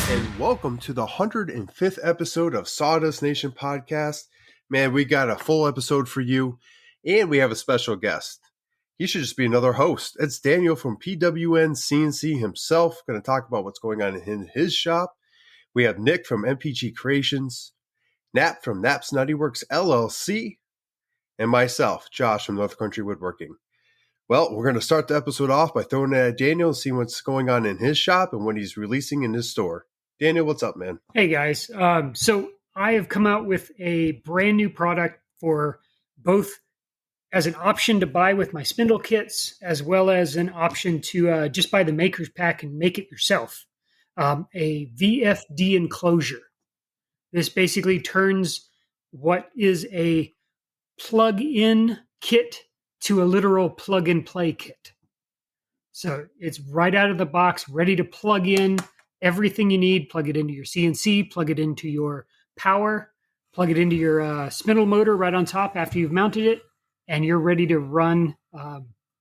And welcome to the 105th episode of Sawdust Nation podcast. Man, we got a full episode for you, and we have a special guest. He should just be another host. It's Daniel from PWN CNC himself, going to talk about what's going on in his shop. We have Nick from MPG Creations, Nap from Nap's Nutty Works LLC, and myself, Josh from North Country Woodworking. Well, we're going to start the episode off by throwing it at Daniel and seeing what's going on in his shop and what he's releasing in his store. Daniel, what's up, man? Hey, guys. So I have come out with a brand new product for both as an option to buy with my spindle kits, as well as an option to just buy the maker's pack and make it yourself. A VFD enclosure. This basically turns what is a plug-in kit to a literal plug-and-play kit. So it's right out of the box, ready to plug in everything you need. Plug it into your CNC, plug it into your power, plug it into your spindle motor right on top after you've mounted it, and you're ready to run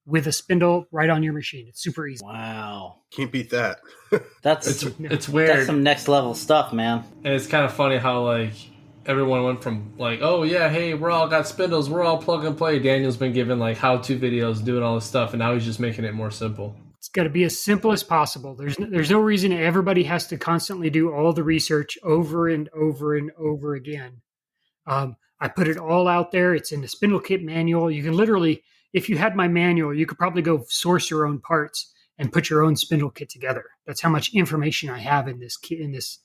with a spindle right on your machine. It's super easy. Wow. Can't beat that. It's weird. That's some next level stuff, man. And it's kind of funny how, like, everyone went from, like, oh, yeah, hey, we're all got spindles, we're all plug and play. Daniel's been given, like, how-to videos doing all this stuff, and now he's just making it more simple. It's got to be as simple as possible. There's no reason everybody has to constantly do all the research over and over and over again. I put it all out there. It's in the spindle kit manual. You can literally, if you had my manual, you could probably go source your own parts and put your own spindle kit together. That's how much information I have in this kit, in this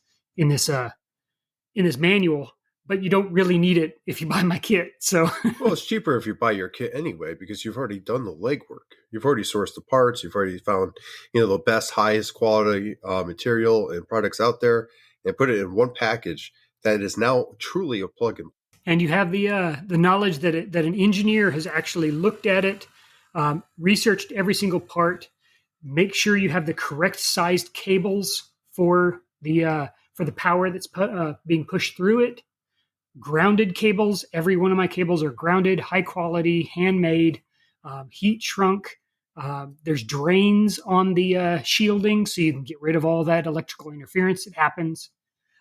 manual. But you don't really need it if you buy my kit. So, Well, it's cheaper if you buy your kit anyway, because you've already done the legwork. You've already sourced the parts. You've already found, the best, highest quality material and products out there, and put it in one package that is now truly a plug-in. and you have the knowledge that an engineer has actually looked at it, researched every single part. Make sure you have the correct sized cables for the power that's being pushed through it. Grounded cables. Every one of my cables are grounded, high quality, handmade, heat shrunk. There's drains on the shielding, so you can get rid of all that electrical interference that happens.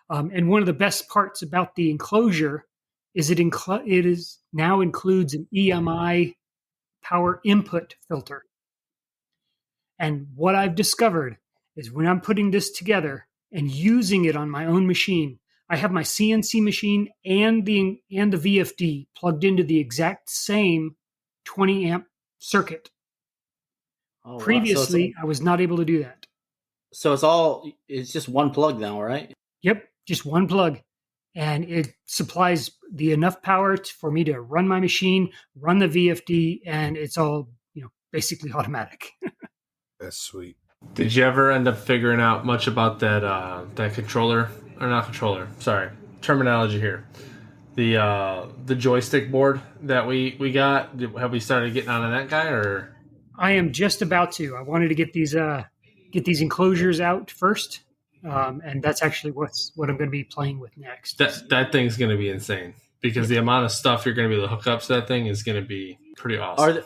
And one of the best parts about the enclosure is it now includes an EMI power input filter. And what I've discovered is when I'm putting this together and using it on my own machine, I have my CNC machine and the VFD plugged into the exact same 20 amp circuit. Oh, wow. Previously, I was not able to do that. So it's just one plug now, right? Yep, just one plug. And it supplies enough power for me to run my machine, run the VFD, and it's all, basically automatic. That's sweet. Did you ever end up figuring out much about that controller? Or not controller, sorry. Terminology here. The joystick board that we got, have we started getting onto that guy, or? I am just about to. I wanted to get these enclosures out first. And that's actually what I'm going to be playing with next. That thing's going to be insane, because the amount of stuff you're going to be able to hook up to that thing is going to be pretty awesome.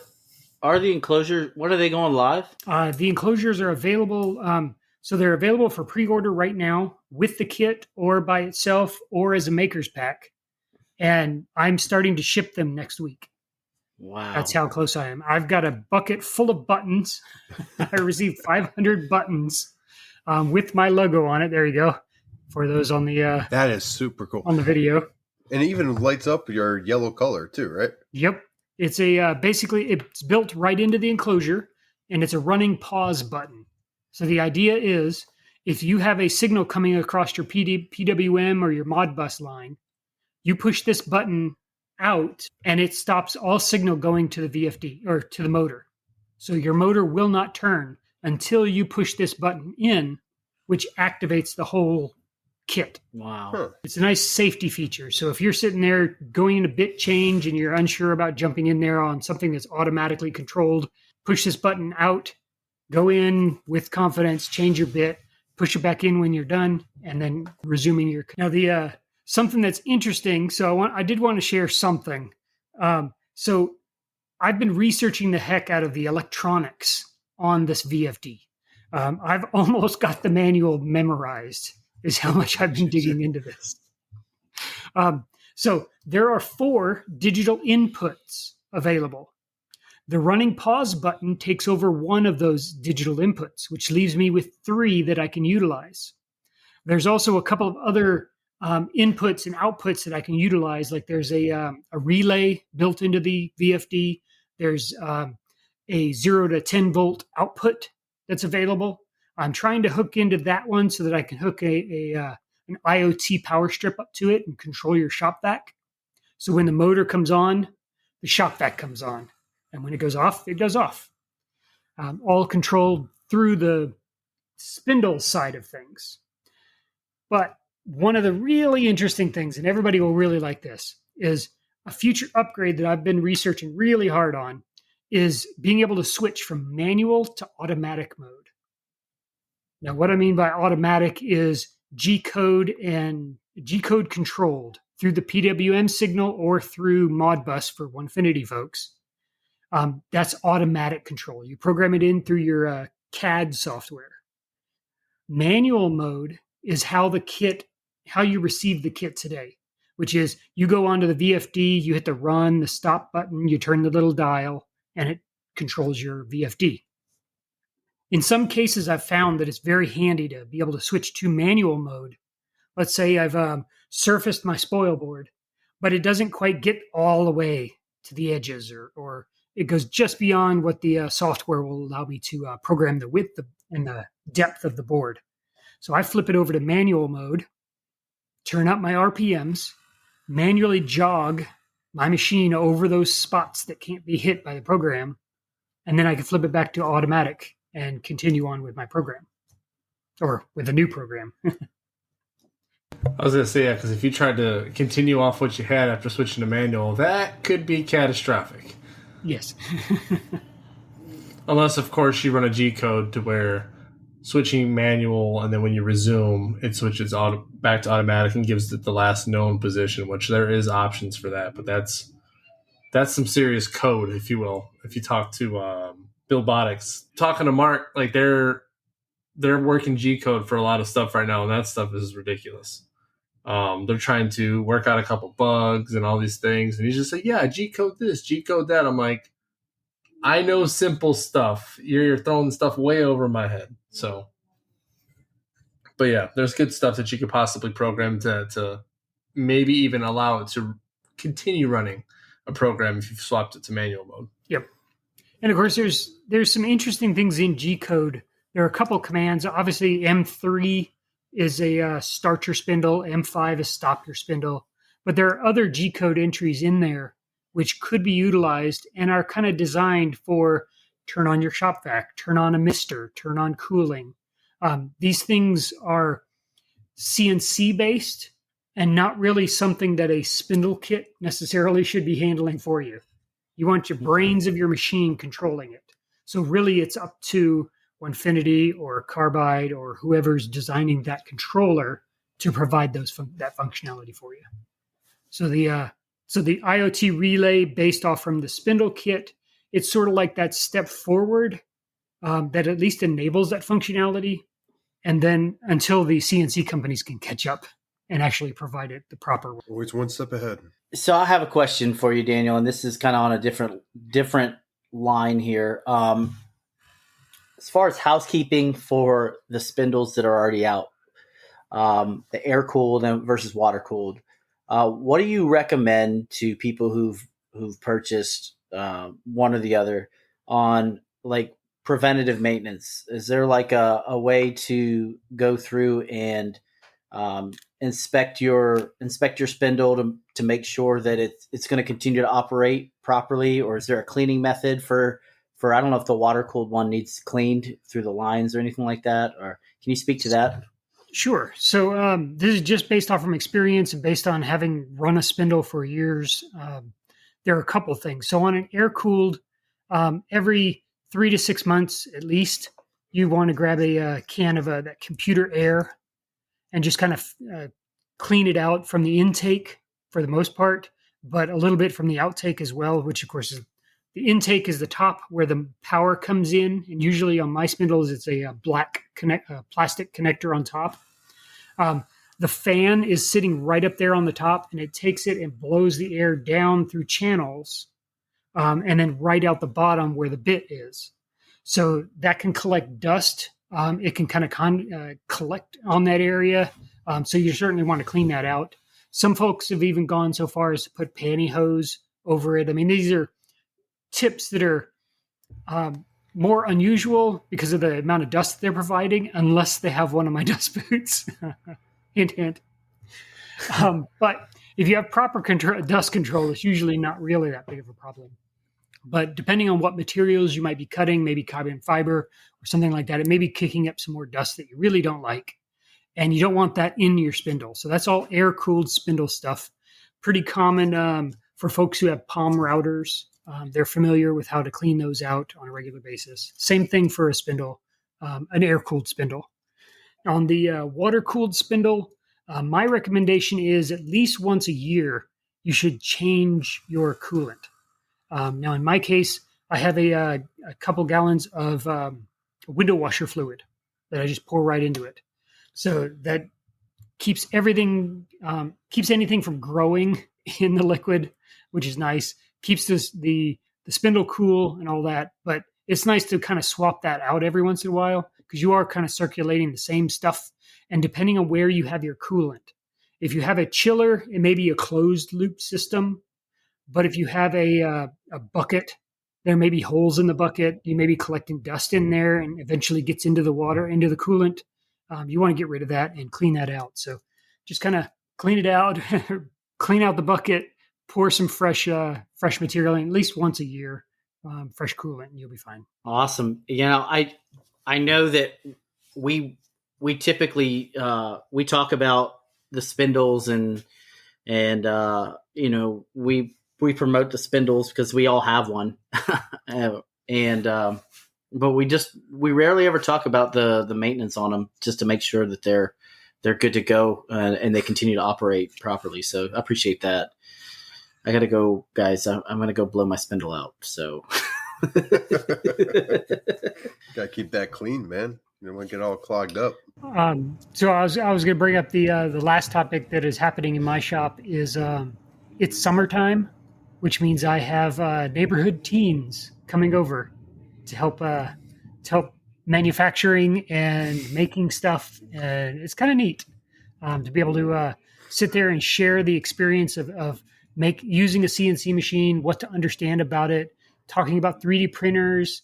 Are the enclosures, when are they going live? The enclosures are available. So they're available for pre-order right now with the kit or by itself or as a maker's pack. And I'm starting to ship them next week. Wow. That's how close I am. I've got a bucket full of buttons. I received 500 buttons with my logo on it. There you go. For those on the that is super cool on the video. And it even lights up your yellow color too, right? Yep. It's basically it's built right into the enclosure, and it's a running pause button. So the idea is, if you have a signal coming across your PWM or your Modbus line, you push this button out, and it stops all signal going to the VFD or to the motor. So your motor will not turn until you push this button in, which activates the whole kit. Wow. Huh. It's a nice safety feature. So if you're sitting there going into bit change and you're unsure about jumping in there on something that's automatically controlled, push this button out, go in with confidence, change your bit, push it back in when you're done, and then resuming your... Now, the something that's interesting, so I did want to share something. So I've been researching the heck out of the electronics on this VFD. I've almost got the manual memorized. is how much I've been digging into this. So there are 4 digital inputs available. The running pause button takes over one of those digital inputs, which leaves me with 3 that I can utilize. There's also a couple of other inputs and outputs that I can utilize. Like there's a relay built into the VFD. There's a 0 to 10 volt output that's available. I'm trying to hook into that one so that I can hook an IoT power strip up to it and control your shop vac. So when the motor comes on, the shop vac comes on. And when it goes off, it goes off. All controlled through the spindle side of things. But one of the really interesting things, and everybody will really like this, is a future upgrade that I've been researching really hard on is being able to switch from manual to automatic mode. Now, what I mean by automatic is G-code controlled through the PWM signal or through Modbus for Onefinity folks. That's automatic control. You program it in through your CAD software. Manual mode is how you receive the kit today, which is you go onto the VFD, you hit the run, the stop button, you turn the little dial, and it controls your VFD. In some cases, I've found that it's very handy to be able to switch to manual mode. Let's say I've surfaced my spoil board, but it doesn't quite get all the way to the edges, or it goes just beyond what the software will allow me to program the width and the depth of the board. So I flip it over to manual mode, turn up my RPMs, manually jog my machine over those spots that can't be hit by the program, and then I can flip it back to automatic and continue on with my program, or with a new program. I was going to say, yeah, because if you tried to continue off what you had after switching to manual, that could be catastrophic. Yes. Unless, of course, you run a G-code to where switching manual, and then when you resume, it switches back to automatic and gives it the last known position, which there is options for that. But that's some serious code, if you will. If you talk to Billbotics, talking to Mark, like they're working G-code for a lot of stuff right now, and that stuff is ridiculous. They're trying to work out a couple bugs and all these things, and he's just like, yeah, G-code this, G-code that. I'm like, I know simple stuff. You're throwing stuff way over my head. So, but yeah, there's good stuff that you could possibly program to maybe even allow it to continue running a program if you've swapped it to manual mode. Yep. And of course, there's some interesting things in G-code. There are a couple commands. Obviously, M3 is a start your spindle. M5 is stop your spindle. But there are other G-code entries in there which could be utilized and are kind of designed for turn on your shop vac, turn on a mister, turn on cooling. These things are CNC based and not really something that a spindle kit necessarily should be handling for you. You want your brains of your machine controlling it. So really it's up to Onefinity or Carbide or whoever's designing that controller to provide that functionality for you. So the IoT relay based off from the spindle kit, it's sort of like that step forward that at least enables that functionality. And then until the CNC companies can catch up and actually provide it the proper way. Always one step ahead. So I have a question for you, Daniel, and this is kind of on a different line here. As far as housekeeping for the spindles that are already out, the air cooled versus water cooled, what do you recommend to people who've purchased one or the other on like preventative maintenance? Is there like a way to go through and inspect your spindle to make sure that it's going to continue to operate properly, or is there a cleaning method for I don't know if the water cooled one needs cleaned through the lines or anything like that, or can you speak to that? Sure. So this is just based off from experience and based on having run a spindle for years. There are a couple things. So on an air cooled, every 3 to 6 months at least, you want to grab a can of that computer air and just kind of clean it out from the intake for the most part, but a little bit from the outtake as well, which of course is the intake is the top where the power comes in. And usually on my spindles, it's a black plastic connector on top. The fan is sitting right up there on the top, and it takes it and blows the air down through channels, and then right out the bottom where the bit is. So that can collect dust. It can kind of collect on that area. So you certainly want to clean that out. Some folks have even gone so far as to put pantyhose over it. I mean, these are tips that are more unusual because of the amount of dust they're providing, unless they have one of my dust boots. Hint, hint. But if you have proper dust control, it's usually not really that big of a problem. But depending on what materials you might be cutting, maybe carbon fiber or something like that, it may be kicking up some more dust that you really don't like. And you don't want that in your spindle. So that's all air-cooled spindle stuff. Pretty common for folks who have palm routers. They're familiar with how to clean those out on a regular basis. Same thing for a spindle, an air-cooled spindle. On the water-cooled spindle, my recommendation is at least once a year, you should change your coolant. Now, in my case, I have a couple gallons of window washer fluid that I just pour right into it. So that keeps everything, keeps anything from growing in the liquid, which is nice. Keeps the spindle cool and all that. But it's nice to kind of swap that out every once in a while because you are kind of circulating the same stuff. And depending on where you have your coolant, if you have a chiller, it may be a closed loop system. But if you have a bucket, there may be holes in the bucket. You may be collecting dust in there and eventually gets into the water, into the coolant. You want to get rid of that and clean that out. So just kind of clean it out, clean out the bucket, pour some fresh material in at least once a year, fresh coolant, and you'll be fine. Awesome. You know, I know that we typically we talk about the spindles and you know, we promote the spindles because we all have one. But we rarely ever talk about the maintenance on them just to make sure that they're good to go and they continue to operate properly. So I appreciate that. I got to go, guys. I'm going to go blow my spindle out. So Got to keep that clean, man. You don't want to get all clogged up. So I was going to bring up the last topic that is happening in my shop is it's summertime, which means I have neighborhood teens coming over to help manufacturing and making stuff, and it's kind of neat to be able to sit there and share the experience of using a CNC machine, what to understand about it, talking about 3D printers,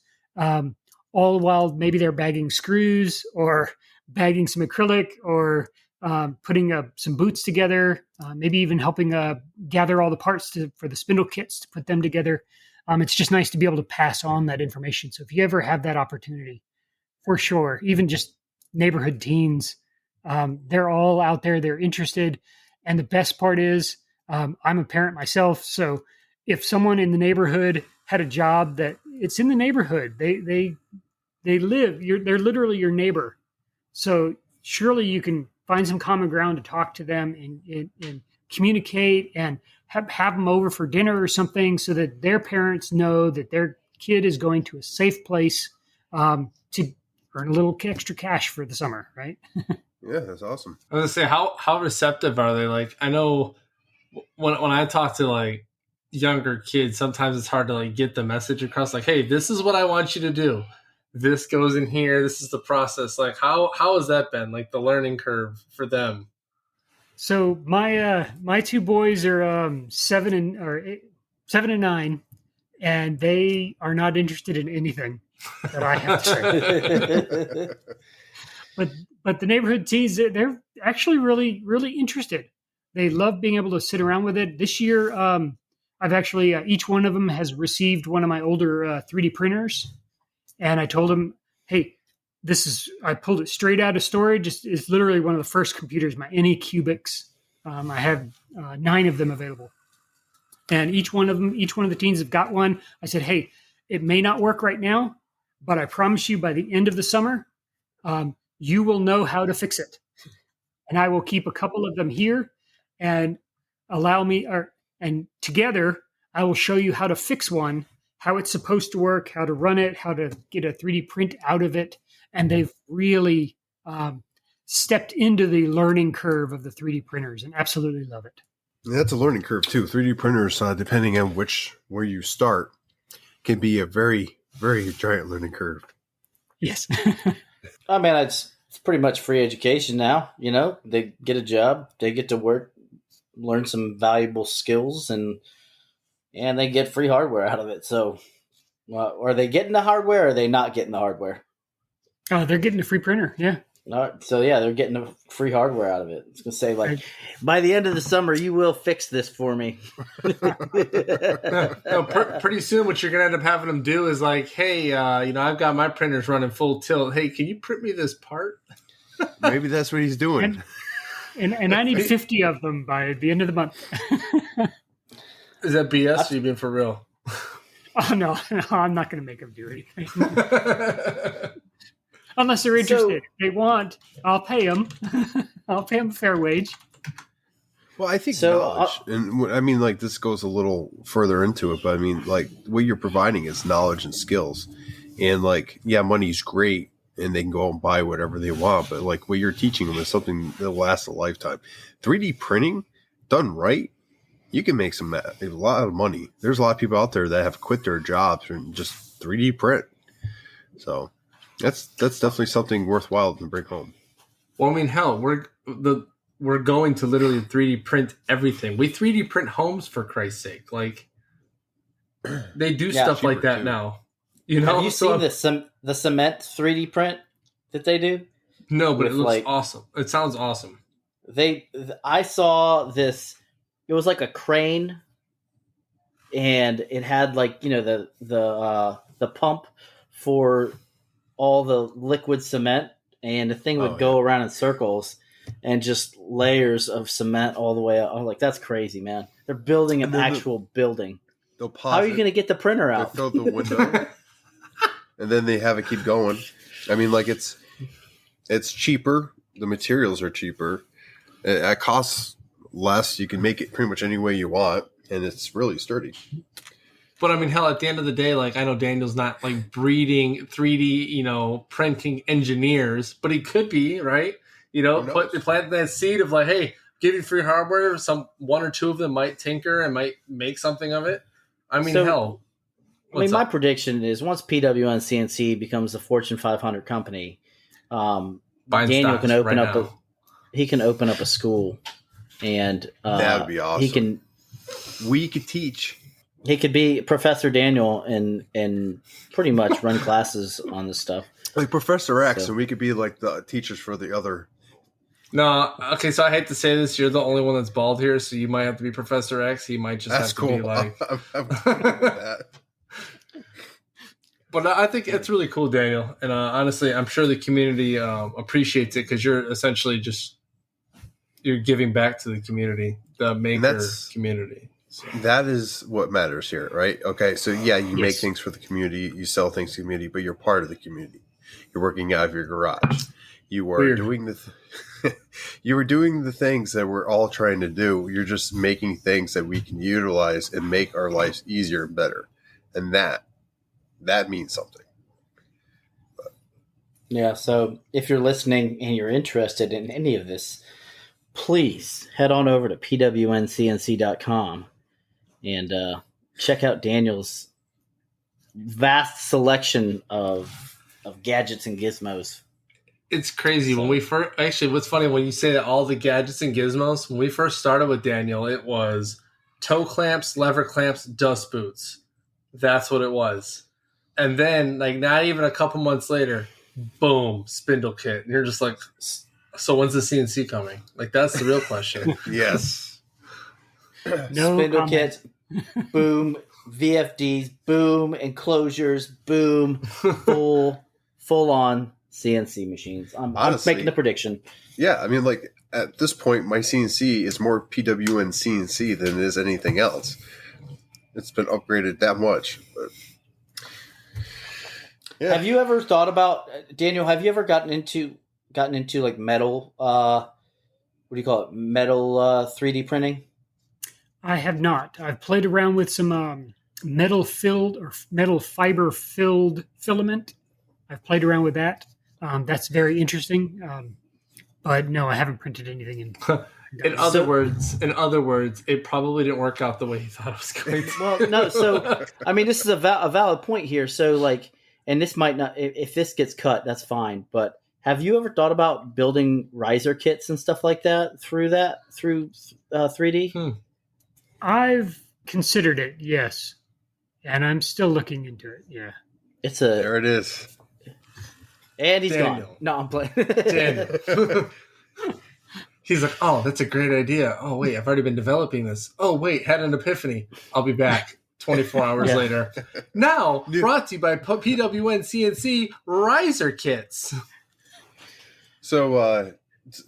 all while maybe they're bagging screws or bagging some acrylic or putting some boots together, maybe even helping gather all the parts for the spindle kits to put them together. It's just nice to be able to pass on that information. So if you ever have that opportunity, for sure, even just neighborhood teens, they're all out there, they're interested. And the best part is I'm a parent myself. So if someone in the neighborhood had a job that it's in the neighborhood, they live, they're literally your neighbor. So surely you can find some common ground to talk to them and communicate and have them over for dinner or something so that their parents know that their kid is going to a safe place to earn a little extra cash for the summer, right? Yeah, that's awesome. I was gonna say, how receptive are they? Like, I know when I talk to like younger kids, sometimes it's hard to like get the message across. Like, hey, this is what I want you to do. This goes in here. This is the process. Like, how has that been? Like the learning curve for them? So my two boys are 7 and 9, and they are not interested in anything that I have to say. But the neighborhood teens, they're actually really, really interested. They love being able to sit around with it. This year, I've actually each one of them has received one of my older 3D printers, and I told them, hey, I pulled it straight out of storage. It's literally one of the first computers, my Anycubics. I have 9 of them available. And each one of the teens have got one. I said, hey, it may not work right now, but I promise you by the end of the summer, you will know how to fix it. And I will keep a couple of them here and and together I will show you how to fix one, how it's supposed to work, how to run it, how to get a 3D print out of it. And they've really stepped into the learning curve of the 3D printers and absolutely love it. That's a learning curve too. 3D printers, depending on where you start, can be a very, very giant learning curve. Yes. I mean, it's pretty much free education now. You know, they get a job, they get to work, learn some valuable skills, and they get free hardware out of it. So, are they getting the hardware, or are they not getting the hardware? Oh, they're getting a free printer. Yeah. So yeah, they're getting the free hardware out of it. It's gonna say like, by the end of the summer, you will fix this for me. No, pretty soon, what you're gonna end up having them do is like, hey, I've got my printers running full tilt. Hey, can you print me this part? Maybe that's what he's doing. And I need 50 of them by the end of the month. Is that BS? Or you being for real? Oh no, I'm not going to make them do anything. Unless they're interested. If they want, I'll pay them. I'll pay them a fair wage. Well, I think knowledge, and I mean, like, this goes a little further into it, but I mean, like, what you're providing is knowledge and skills. And, like, yeah, money's great, and they can go and buy whatever they want, but, like, what you're teaching them is something that lasts a lifetime. 3D printing, done right, you can make a lot of money. There's a lot of people out there that have quit their jobs and just 3D print. So that's definitely something worthwhile to bring home. Well, I mean, hell, we're going to literally 3D print everything. We 3D print homes, for Christ's sake. Like, they do stuff like that too. Now. You know, have you seen the cement 3D print that they do? No, but it looks awesome. It sounds awesome. I saw this. It was like a crane, and it had, like, you know, the pump for all the liquid cement, and the thing would go around in circles, and just layers of cement all the way up. I'm like, that's crazy, man. They're building an actual building. How are you going to get the printer out? They'll fill the window, and then they have it keep going. I mean, like, it's cheaper. The materials are cheaper. It costs less. You can make it pretty much any way you want, and it's really sturdy. But I mean, hell, at the end of the day, like, I know Daniel's not like breeding 3D, printing engineers, but he could be, right? Plant that seed of like, hey, give you free hardware. One or two of them might tinker and might make something of it. I mean, hell. My prediction is once PWN CNC becomes a Fortune 500 company, Daniel can open up he can open up a school, and that'd be awesome. We could teach. He could be Professor Daniel and pretty much run classes on this stuff. Like Professor X, and we could be like the teachers for the other. No, okay, so I hate to say this, you're the only one that's bald here, so you might have to be Professor X. He might just have to be like... I'm cool with that. But I think it's really cool, Daniel. And honestly, I'm sure the community appreciates it because you're essentially you're giving back to the community, the maker community. So. That is what matters here, right? Okay, so yeah, you make things for the community, you sell things to the community, but you're part of the community. You're working out of your garage. You are doing you were doing the things that we're all trying to do. You're just making things that we can utilize and make our lives easier and better. And that means something. Yeah, so if you're listening and you're interested in any of this, please head on over to pwncnc.com and check out Daniel's vast selection of gadgets and gizmos. It's crazy. When we first, actually, what's funny when you say that all the gadgets and gizmos, when we first started with Daniel, it was toe clamps, lever clamps, dust boots. That's what it was. And then, like, not even a couple months later, boom, spindle kit. And you're just like, so when's the CNC coming? Like, that's the real question. Yes. Spindle kits, boom, VFDs, boom, enclosures, boom, full on CNC machines. Honestly, I'm making a prediction. Yeah, I mean, like, at this point, my CNC is more PWN CNC than it is anything else. It's been upgraded that much. But yeah. Have you ever thought about, Daniel, have you ever gotten into like metal, what do you call it, metal 3D printing? I have not. I've played around with some metal filled or metal fiber filled filament. I've played around with that. That's very interesting. But no, I haven't printed anything in. In other words, it probably didn't work out the way he thought it was going to. Well, no. So, I mean, this is a valid point here. So, like, and this might not, if this gets cut, that's fine. But have you ever thought about building riser kits and stuff like that through 3D? I've considered it, yes, and I'm still looking into it. Yeah, There it is. And he's Daniel. gone. No, I'm playing. Daniel. He's like, oh, that's a great idea. Oh, wait, I've already been developing this. Oh, wait, had an epiphany. I'll be back 24 hours later. Now, brought to you by PWN CNC riser kits. So,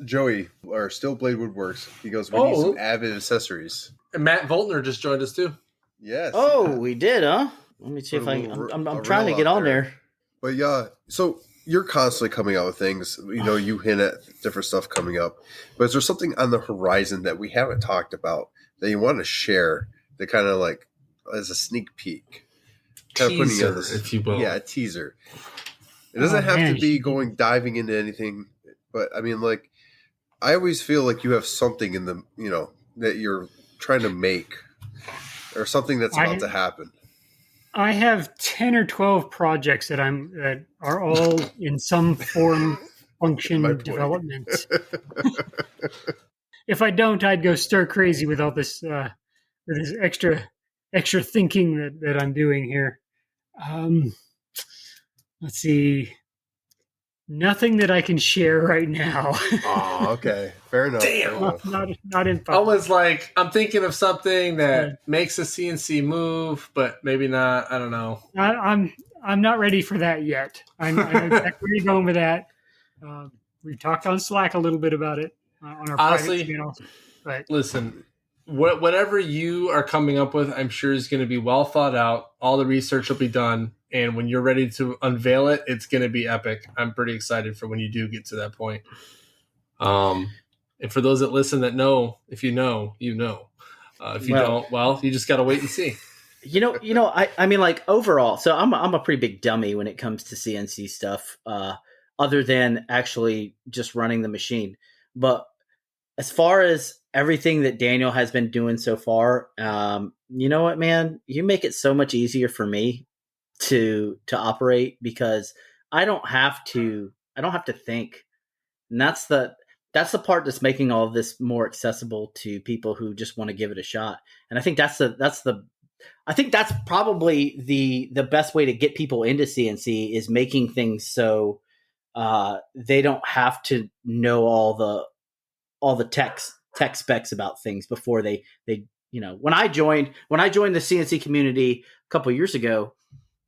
Joey, or Still Blade Woodworks, he goes, we need some Avid accessories. And Matt Voltner just joined us, too. Yes. Oh, we did, huh? Let me see if I'm trying to get on there. But yeah, so you're constantly coming out with things. You know, you hint at different stuff coming up. But is there something on the horizon that we haven't talked about that you want to share that kind of like as a sneak peek? Kind of putting Teaser, on this, if you will. Yeah, a teaser. It doesn't have to be diving into anything, but I mean, like, I always feel like you have something in the, you know, that you're trying to make or something that's about to happen. I have 10 or 12 projects that are all in some form, function, development. If I don't, I'd go stir crazy with all this, with this extra thinking that I'm doing here. Let's see. Nothing that I can share right now. Oh, okay. Fair enough. Damn. Not in public. I was like, I'm thinking of something that makes a CNC move, but maybe not. I don't know. I'm not ready for that yet. I know exactly where you're going with that. We've talked on Slack a little bit about it on our private channel. But listen, whatever you are coming up with, I'm sure is going to be well thought out. All the research will be done. And when you're ready to unveil it, it's going to be epic. I'm pretty excited for when you do get to that point. And for those that listen that know, if you know, you know. If you don't, well, you just got to wait and see. You know, I mean, like overall, so I'm a pretty big dummy when it comes to CNC stuff, other than actually just running the machine. But as far as everything that Daniel has been doing so far, you know what, man, you make it so much easier for me to operate because I don't have to think. And that's the part that's making all of this more accessible to people who just want to give it a shot. And I think that's probably the best way to get people into CNC is making things so they don't have to know all the tech specs about things before they you know, when I joined the CNC community a couple of years ago,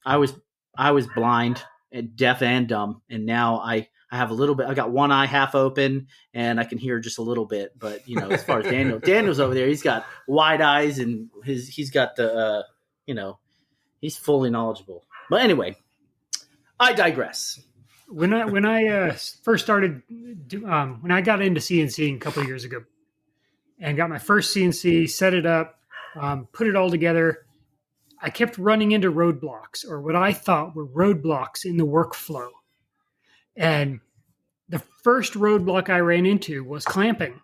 I was blind, deaf and dumb, and now I have a little bit. I got one eye half open, and I can hear just a little bit. But you know, as far as Daniel's over there, he's got wide eyes, and he's got the you know, he's fully knowledgeable. But anyway, I digress. When I first started, when I got into CNCing a couple of years ago, and got my first CNC, set it up, put it all together, I kept running into roadblocks, or what I thought were roadblocks in the workflow. And the first roadblock I ran into was clamping.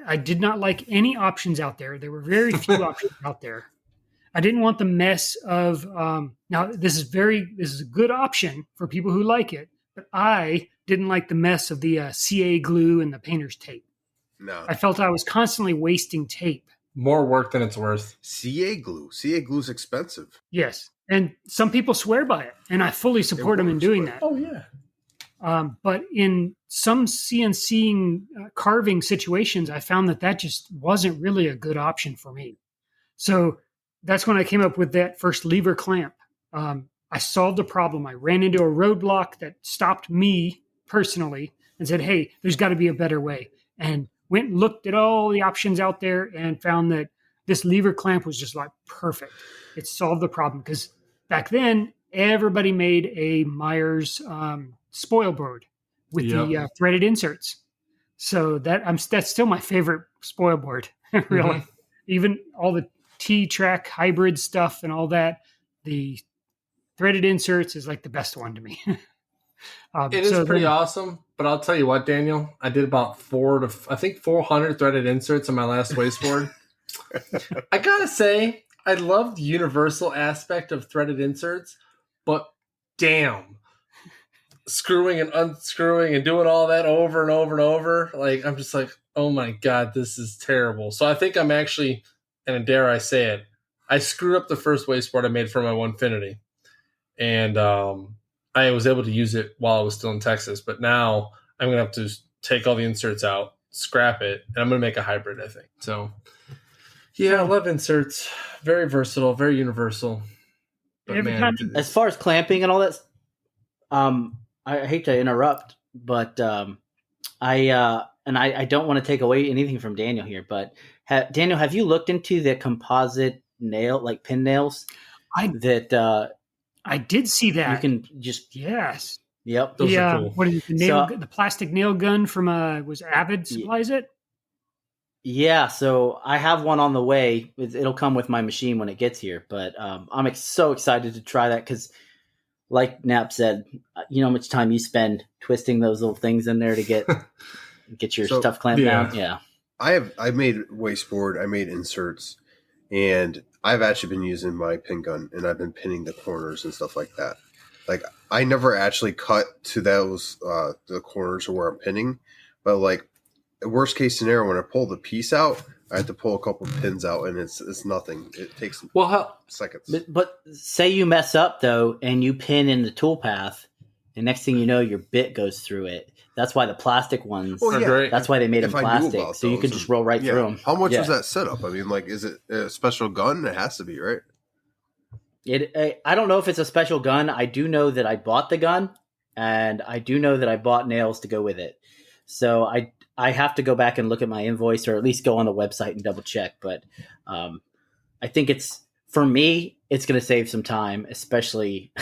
I did not like any options out there. There were very few options out there. I didn't want the mess of, now this is a good option for people who like it, but I didn't like the mess of the CA glue and the painter's tape. No. I felt I was constantly wasting tape. More work than it's worth. CA glue. CA glue is expensive. Yes. And some people swear by it, and I fully support them in doing that. Oh, yeah. But in some CNC carving situations, I found that just wasn't really a good option for me. So that's when I came up with that first lever clamp. I solved a problem. I ran into a roadblock that stopped me personally and said, hey, there's got to be a better way. And went and looked at all the options out there and found that this lever clamp was just like perfect. It solved the problem because back then everybody made a Myers spoil board with the threaded inserts. So that's still my favorite spoil board, really. Mm-hmm. Even all the T-track hybrid stuff and all that, the threaded inserts is like the best one to me. It is pretty awesome. But I'll tell you what, Daniel, I did about 400 threaded inserts on my last wasteboard. I gotta say, I love the universal aspect of threaded inserts, but damn, screwing and unscrewing and doing all that over and over and over, like I'm just like, oh my god, this is terrible. So I think I'm actually, and dare I say it, I screwed up the first wasteboard I made for my Onefinity, and I was able to use it while I was still in Texas, but now I'm gonna have to take all the inserts out, scrap it, and I'm gonna make a hybrid, I think. So yeah, I love inserts. Very versatile, very universal. But as far as clamping and all that, I hate to interrupt, but I don't want to take away anything from Daniel here, but Daniel, have you looked into the composite nail, like pin nails? I did see that. You can just yes. Yep. Those are cool. What is it? The plastic nail gun from was Avid supplies it? Yeah, so I have one on the way. It'll come with my machine when it gets here, but I'm so excited to try that because, like Knapp said, you know how much time you spend twisting those little things in there to get your stuff clamped down. Yeah, I made wasteboard, I made inserts, and I've actually been using my pin gun, and I've been pinning the corners and stuff like that. Like I never actually cut to those the corners of where I'm pinning, but like. Worst case scenario, when I pull the piece out, I have to pull a couple pins out, and it's nothing. It takes seconds. But say you mess up though, and you pin in the tool path, and next thing you know, your bit goes through it. That's why the plastic ones. Well, yeah. That's why they made them plastic, so you can just roll right through them. How much was that setup? I mean, like, is it a special gun? It has to be, right? I don't know if it's a special gun. I do know that I bought the gun, and I do know that I bought nails to go with it. So I have to go back and look at my invoice, or at least go on the website and double check. But I think for me, it's going to save some time, especially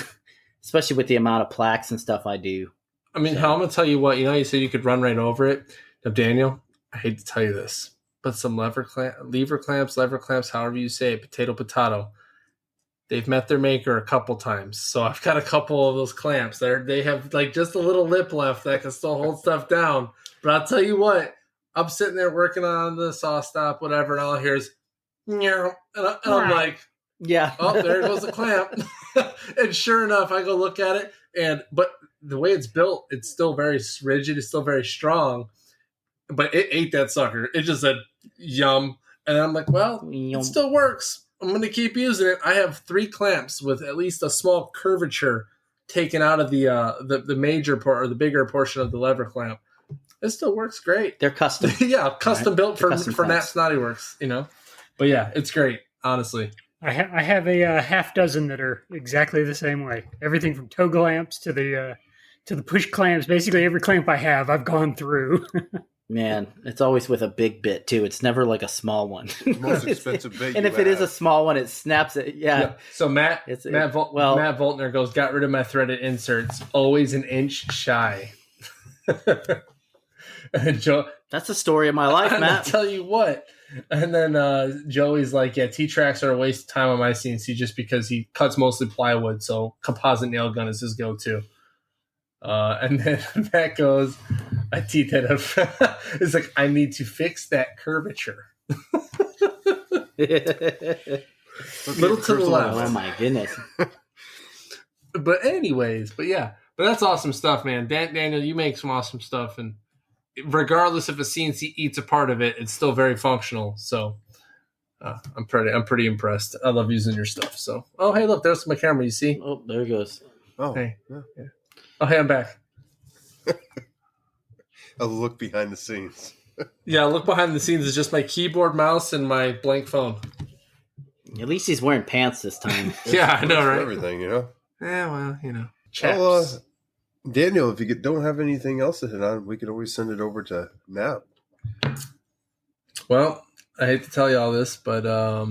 with the amount of plaques and stuff I do. I mean, I'm going to tell you what, you said you could run right over it. Now, Daniel, I hate to tell you this, but some lever clamps, however you say it, potato. They've met their maker a couple times. So I've got a couple of those clamps. They have like just a little lip left that can still hold stuff down. But I'll tell you what, I'm sitting there working on the saw stop, whatever, and all I hear is, and I'm like, yeah, oh, there goes the clamp. And sure enough, I go look at it, but the way it's built, it's still very rigid, it's still very strong. But it ate that sucker. It just said, yum. And I'm like, well, it still works. I'm going to keep using it. I have 3 clamps with at least a small curvature taken out of the major part or the bigger portion of the lever clamp. It still works great. They're custom. Yeah, custom built for Nat Snotty Works, But yeah, it's great, honestly. I have a half dozen that are exactly the same way. Everything from toe clamps to the push clamps. Basically, every clamp I have, I've gone through. Man, it's always with a big bit too. It's never like a small one. Most expensive bit. And if it is a small one, it snaps it. Yeah. So Matt Voltner goes, got rid of my threaded inserts. Always an inch shy. And Joe, that's the story of my life, Matt. I'll tell you what. And then Joey's like, yeah, T-tracks are a waste of time on my CNC just because he cuts mostly plywood, so composite nail gun is his go-to. And then Matt goes, I teeth it up. It's like, I need to fix that curvature. Little to the left. Oh my goodness. But anyways, but that's awesome stuff, man. Daniel, you make some awesome stuff, and regardless if a CNC eats a part of it, it's still very functional. So I'm pretty impressed. I love using your stuff. So, oh hey, look, there's my camera. You see? Oh, there it goes. Oh, hey, yeah. Oh hey, I'm back. A look behind the scenes. Yeah, look behind the scenes is just my keyboard, mouse, and my blank phone. At least he's wearing pants this time. Yeah, I know, right? Everything, Yeah, well, chaps. Well, Daniel, if you don't have anything else to hit on, we could always send it over to Nap. Well, I hate to tell you all this, but I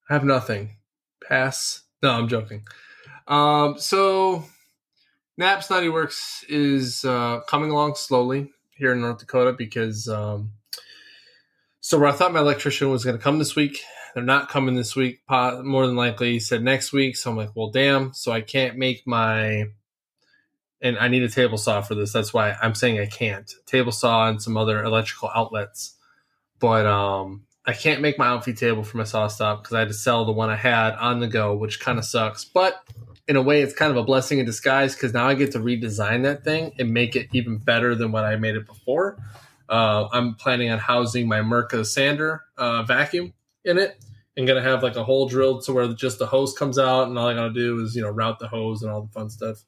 have nothing. Pass. No, I'm joking. So Nap Snotty Works is coming along slowly here in North Dakota because so where I thought my electrician was going to come this week, they're not coming this week. More than likely, he said next week. So I'm like, well, damn. So I can't make my and I need a table saw for this. That's why I'm saying I can't. Table saw and some other electrical outlets. But I can't make my outfeed table for my saw stop because I had to sell the one I had on the go, which kind of sucks. But in a way, it's kind of a blessing in disguise because now I get to redesign that thing and make it even better than what I made it before. I'm planning on housing my Merca sander vacuum in it and going to have like a hole drilled to where just the hose comes out, and all I got to do is, route the hose and all the fun stuff.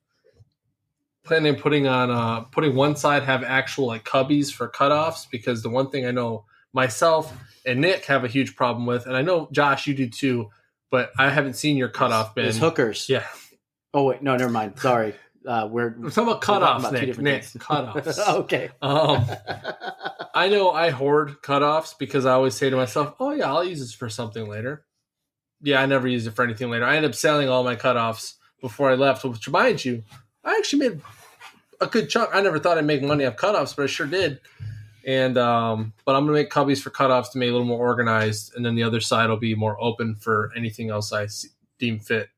Planning on putting one side have actual like cubbies for cutoffs, because the one thing I know myself and Nick have a huge problem with, and I know Josh, you do too, but I haven't seen your cutoff bin. It's hookers. Yeah. Oh wait, no, never mind. Sorry. We're talking about cutoffs, Nick. Cutoffs. Okay. I know I hoard cutoffs because I always say to myself, "Oh yeah, I'll use this for something later." Yeah, I never used it for anything later. I ended up selling all my cutoffs before I left, which reminds you, I actually made a good chunk. I never thought I'd make money off cutoffs, but I sure did. And but I'm gonna make cubbies for cutoffs to make it a little more organized, and then the other side will be more open for anything else I deem fit.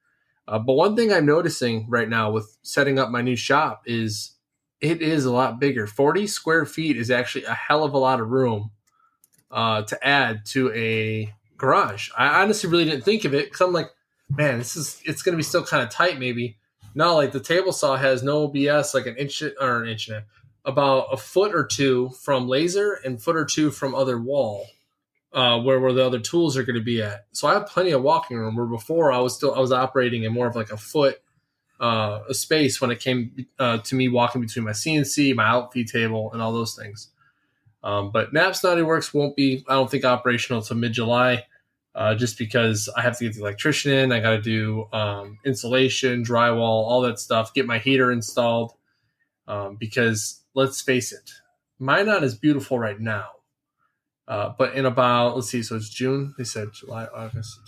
But one thing I'm noticing right now with setting up my new shop is it is a lot bigger. 40 square feet is actually a hell of a lot of room to add to a garage. I honestly really didn't think of it because I'm like, man, it's going to be still kind of tight maybe. No, like the table saw has no BS, like an inch and a half, about a foot or two from laser and foot or two from other wall. Where the other tools are going to be at. So I have plenty of walking room, where before I was operating in more of like a foot a space when it came to me walking between my CNC, my outfeed table, and all those things. But Naps Naughty Works won't be, I don't think, operational until mid-July, just because I have to get the electrician in. I got to do insulation, drywall, all that stuff, get my heater installed, because let's face it, Minot is beautiful right now. But in about, let's see, so it's June. They said July, August,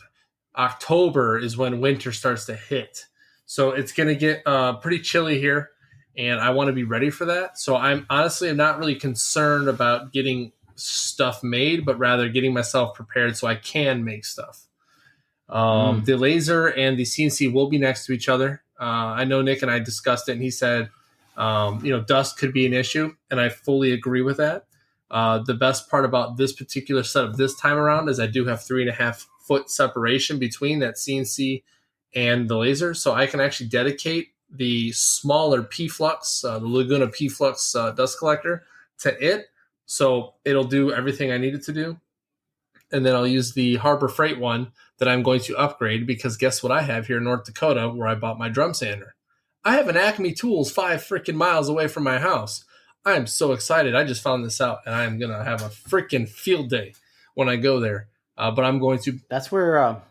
October is when winter starts to hit. So it's going to get pretty chilly here, and I want to be ready for that. So I'm not really concerned about getting stuff made, but rather getting myself prepared so I can make stuff. The laser and the CNC will be next to each other. I know Nick and I discussed it, and he said, dust could be an issue, and I fully agree with that. The best part about this particular setup this time around is I do have 3.5 foot separation between that CNC and the laser. So I can actually dedicate the smaller P-Flux, the Laguna P-Flux dust collector to it. So it'll do everything I need it to do. And then I'll use the Harbor Freight one that I'm going to upgrade, because guess what I have here in North Dakota where I bought my drum sander? I have an Acme Tools 5 freaking miles away from my house. I am so excited. I just found this out, and I am going to have a freaking field day when I go there. But I'm going to... That's where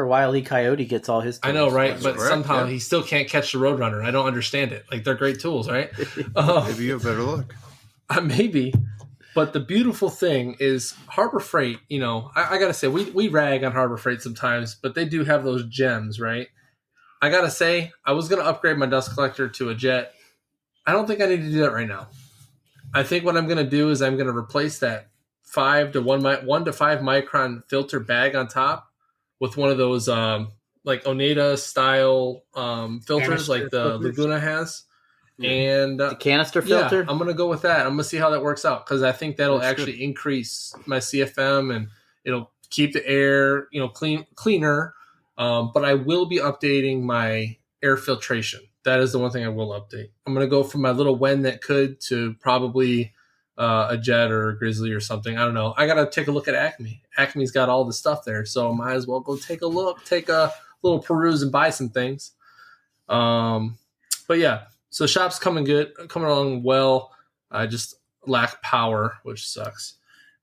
Wile E. Coyote gets all his tools. I know, right? That's but correct, somehow yeah. he still can't catch the Roadrunner. I don't understand it. Like, they're great tools, right? Maybe you have better luck. Maybe. But the beautiful thing is Harbor Freight, I got to say, we rag on Harbor Freight sometimes, but they do have those gems, right? I got to say, I was going to upgrade my dust collector to a jet. I don't think I need to do that right now. I think what I'm going to do is I'm going to replace that 1 to 5 micron filter bag on top with one of those like Oneida style filters, Canister like the filters. Laguna has. And The canister filter? I'm going to go with that. I'm going to see how that works out, because I think that'll That's actually increase my CFM, and it'll keep the air cleaner. But I will be updating my air filtration. That is the one thing I will update. I'm going to go from my little Wen that could to probably a Jet or a Grizzly or something. I don't know. I got to take a look at Acme. Acme's got all the stuff there, so I might as well go take a look, take a little peruse and buy some things. But yeah, so shop's coming along well. I just lack power, which sucks,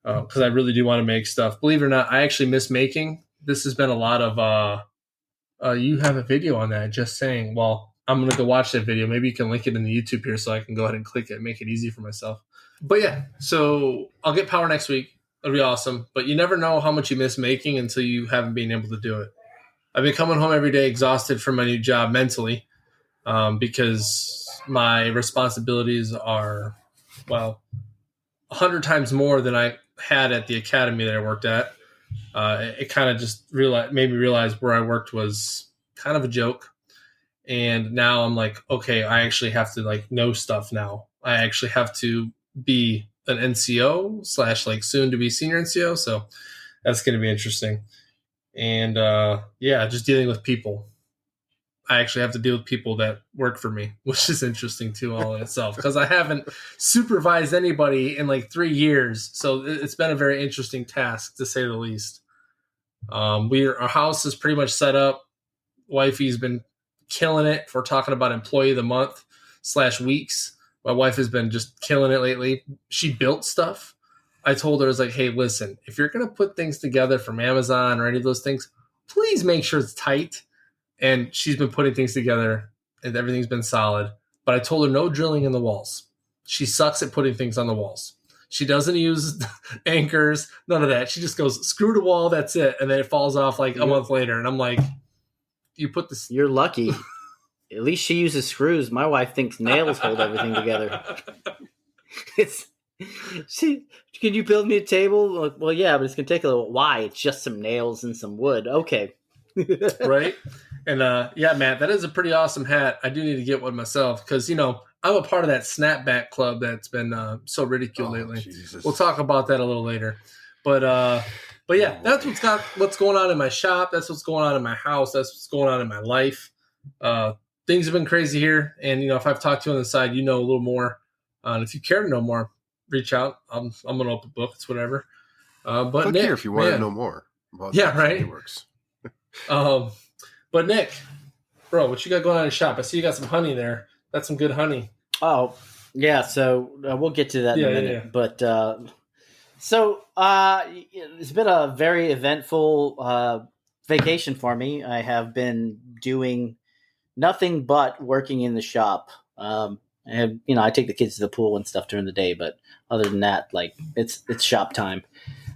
because I really do want to make stuff. Believe it or not, I actually miss making. This has been a lot of you have a video on that, just saying. Well, I'm going to go watch that video. Maybe you can link it in the YouTube here so I can go ahead and click it and make it easy for myself. But yeah, so I'll get power next week. It'll be awesome. But you never know how much you miss making until you haven't been able to do it. I've been coming home every day exhausted from my new job mentally, because my responsibilities are, 100 times more than I had at the academy that I worked at. It kind of just made me realize where I worked was kind of a joke. And now I'm like, okay, I actually have to like know stuff now. I actually have to be an NCO / like soon to be senior NCO. So that's going to be interesting. And yeah, just dealing with people. I actually have to deal with people that work for me, which is interesting too, all in itself, because I haven't supervised anybody in like 3 years. So it's been a very interesting task, to say the least. Our house is pretty much set up. Wifey's been killing it. If we're talking about employee of the month / weeks, my wife has been just killing it lately. She built stuff. I told her, I was like, hey, listen, if you're going to put things together from Amazon or any of those things, please make sure it's tight. And she's been putting things together and everything's been solid. But I told her no drilling in the walls. She sucks at putting things on the walls. She doesn't use anchors, none of that. She just goes, screw the wall, that's it. And then it falls off like a month later. And I'm like, you put this. You're lucky. At least she uses screws. My wife thinks nails hold everything together. Can you build me a table? Well, yeah, but it's going to take a little. Why? It's just some nails and some wood. Okay. Right? And yeah, Matt, that is a pretty awesome hat. I do need to get one myself because, I'm a part of that snapback club that's been so ridiculed lately. Jesus. We'll talk about that a little later. But yeah, that's what's going on in my shop. That's what's going on in my house. That's what's going on in my life. Things have been crazy here. And, if I've talked to you on the side, a little more. And if you care to know more, reach out. I'm an open book. It's whatever. But click Nick, here if you want to know more about right. It works. But Nick, bro, what you got going on in the shop? I see you got some honey there. That's some good honey. Oh, yeah. So we'll get to that in a minute. Yeah. But it's been a very eventful vacation for me. I have been doing nothing but working in the shop. I take the kids to the pool and stuff during the day, but other than that, like it's shop time.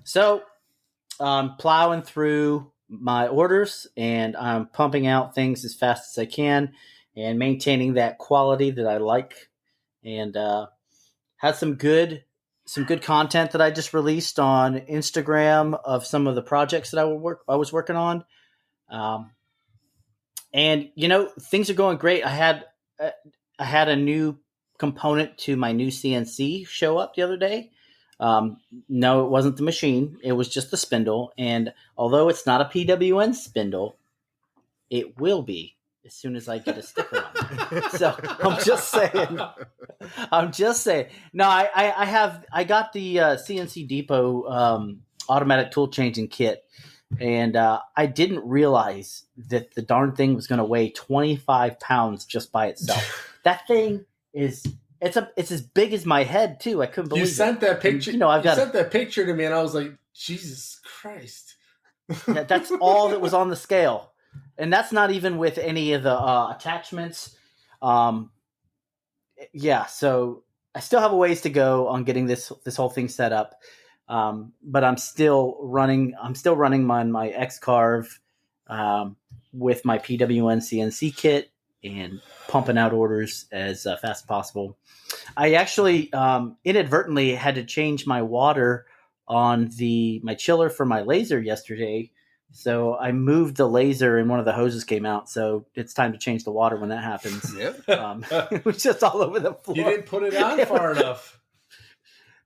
So plowing through my orders and I'm pumping out things as fast as I can and maintaining that quality that I like, and had some good content that I just released on Instagram of some of the projects that I was working on. And things are going great. I had a new component to my new CNC show up the other day. No, it wasn't the machine. It was just the spindle. And although it's not a PWN spindle, it will be as soon as I get a sticker on it. So I'm just saying. No, I got the CNC Depot automatic tool changing kit. And I didn't realize that the darn thing was going to weigh 25 pounds just by itself. That thing is... It's as big as my head too. I couldn't believe it. You sent that picture. And, sent that picture to me, and I was like, Jesus Christ! That's all that was on the scale, and that's not even with any of the attachments. Yeah, so I still have a ways to go on getting this whole thing set up, but I'm still running my X-Carve with my PWN CNC kit and pumping out orders as fast as possible. I actually inadvertently had to change my water on my chiller for my laser yesterday. So I moved the laser and one of the hoses came out. So it's time to change the water when that happens. Yep. It was just all over the floor. You didn't put it on far enough.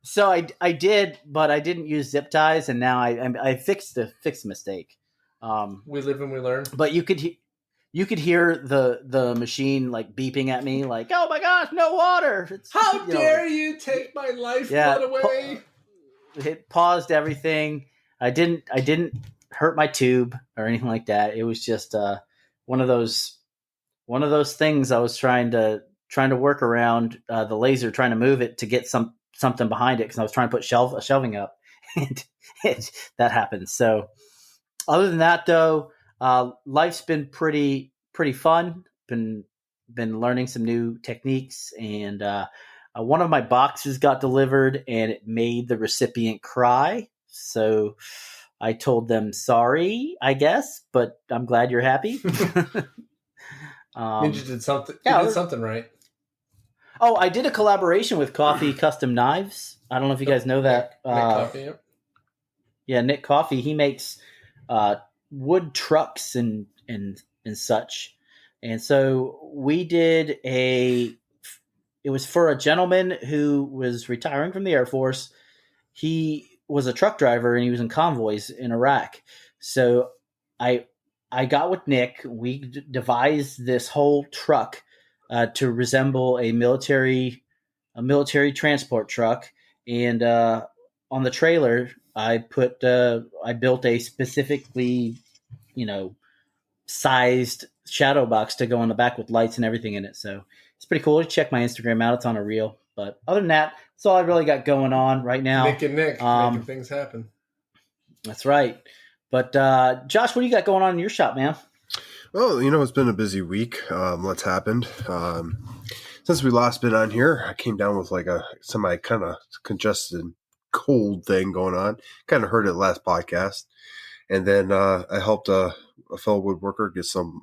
So I did, but I didn't use zip ties, and now I fixed the mistake. We live and we learn. But you could hear the machine like beeping at me, like, "Oh my gosh, no water!" How dare you take my lifeblood away? It paused everything. I didn't hurt my tube or anything like that. It was just one of those things I was trying to work around the laser, trying to move it to get something behind it because I was trying to put shelving up, and that happened. So other than that, though. Life's been pretty fun. Been learning some new techniques, and one of my boxes got delivered, and it made the recipient cry. So I told them sorry, I guess, but I'm glad you're happy. Means you did something. You did something right. Oh, I did a collaboration with Coffee Custom Knives. I don't know if you guys know that. Nick Coffee. Yep. Yeah, Nick Coffee. He makes wood trucks and such, And so we did it was for a gentleman who was retiring from the Air Force. He was a truck driver and he was in convoys in Iraq. So I got with Nick. We devised this whole truck to resemble a military transport truck. And on the trailer, I built a specifically, sized shadow box to go on the back with lights and everything in it. So it's pretty cool. Check my Instagram out. It's on a reel. But other than that, that's all I really got going on right now. Nick and Nick making things happen. That's right. But Josh, what do you got going on in your shop, man? Well, it's been a busy week. What's happened? Since we last been on here, I came down with like a semi kind of congested cold thing going on. Kind of heard it last podcast. And then I helped a fellow woodworker get some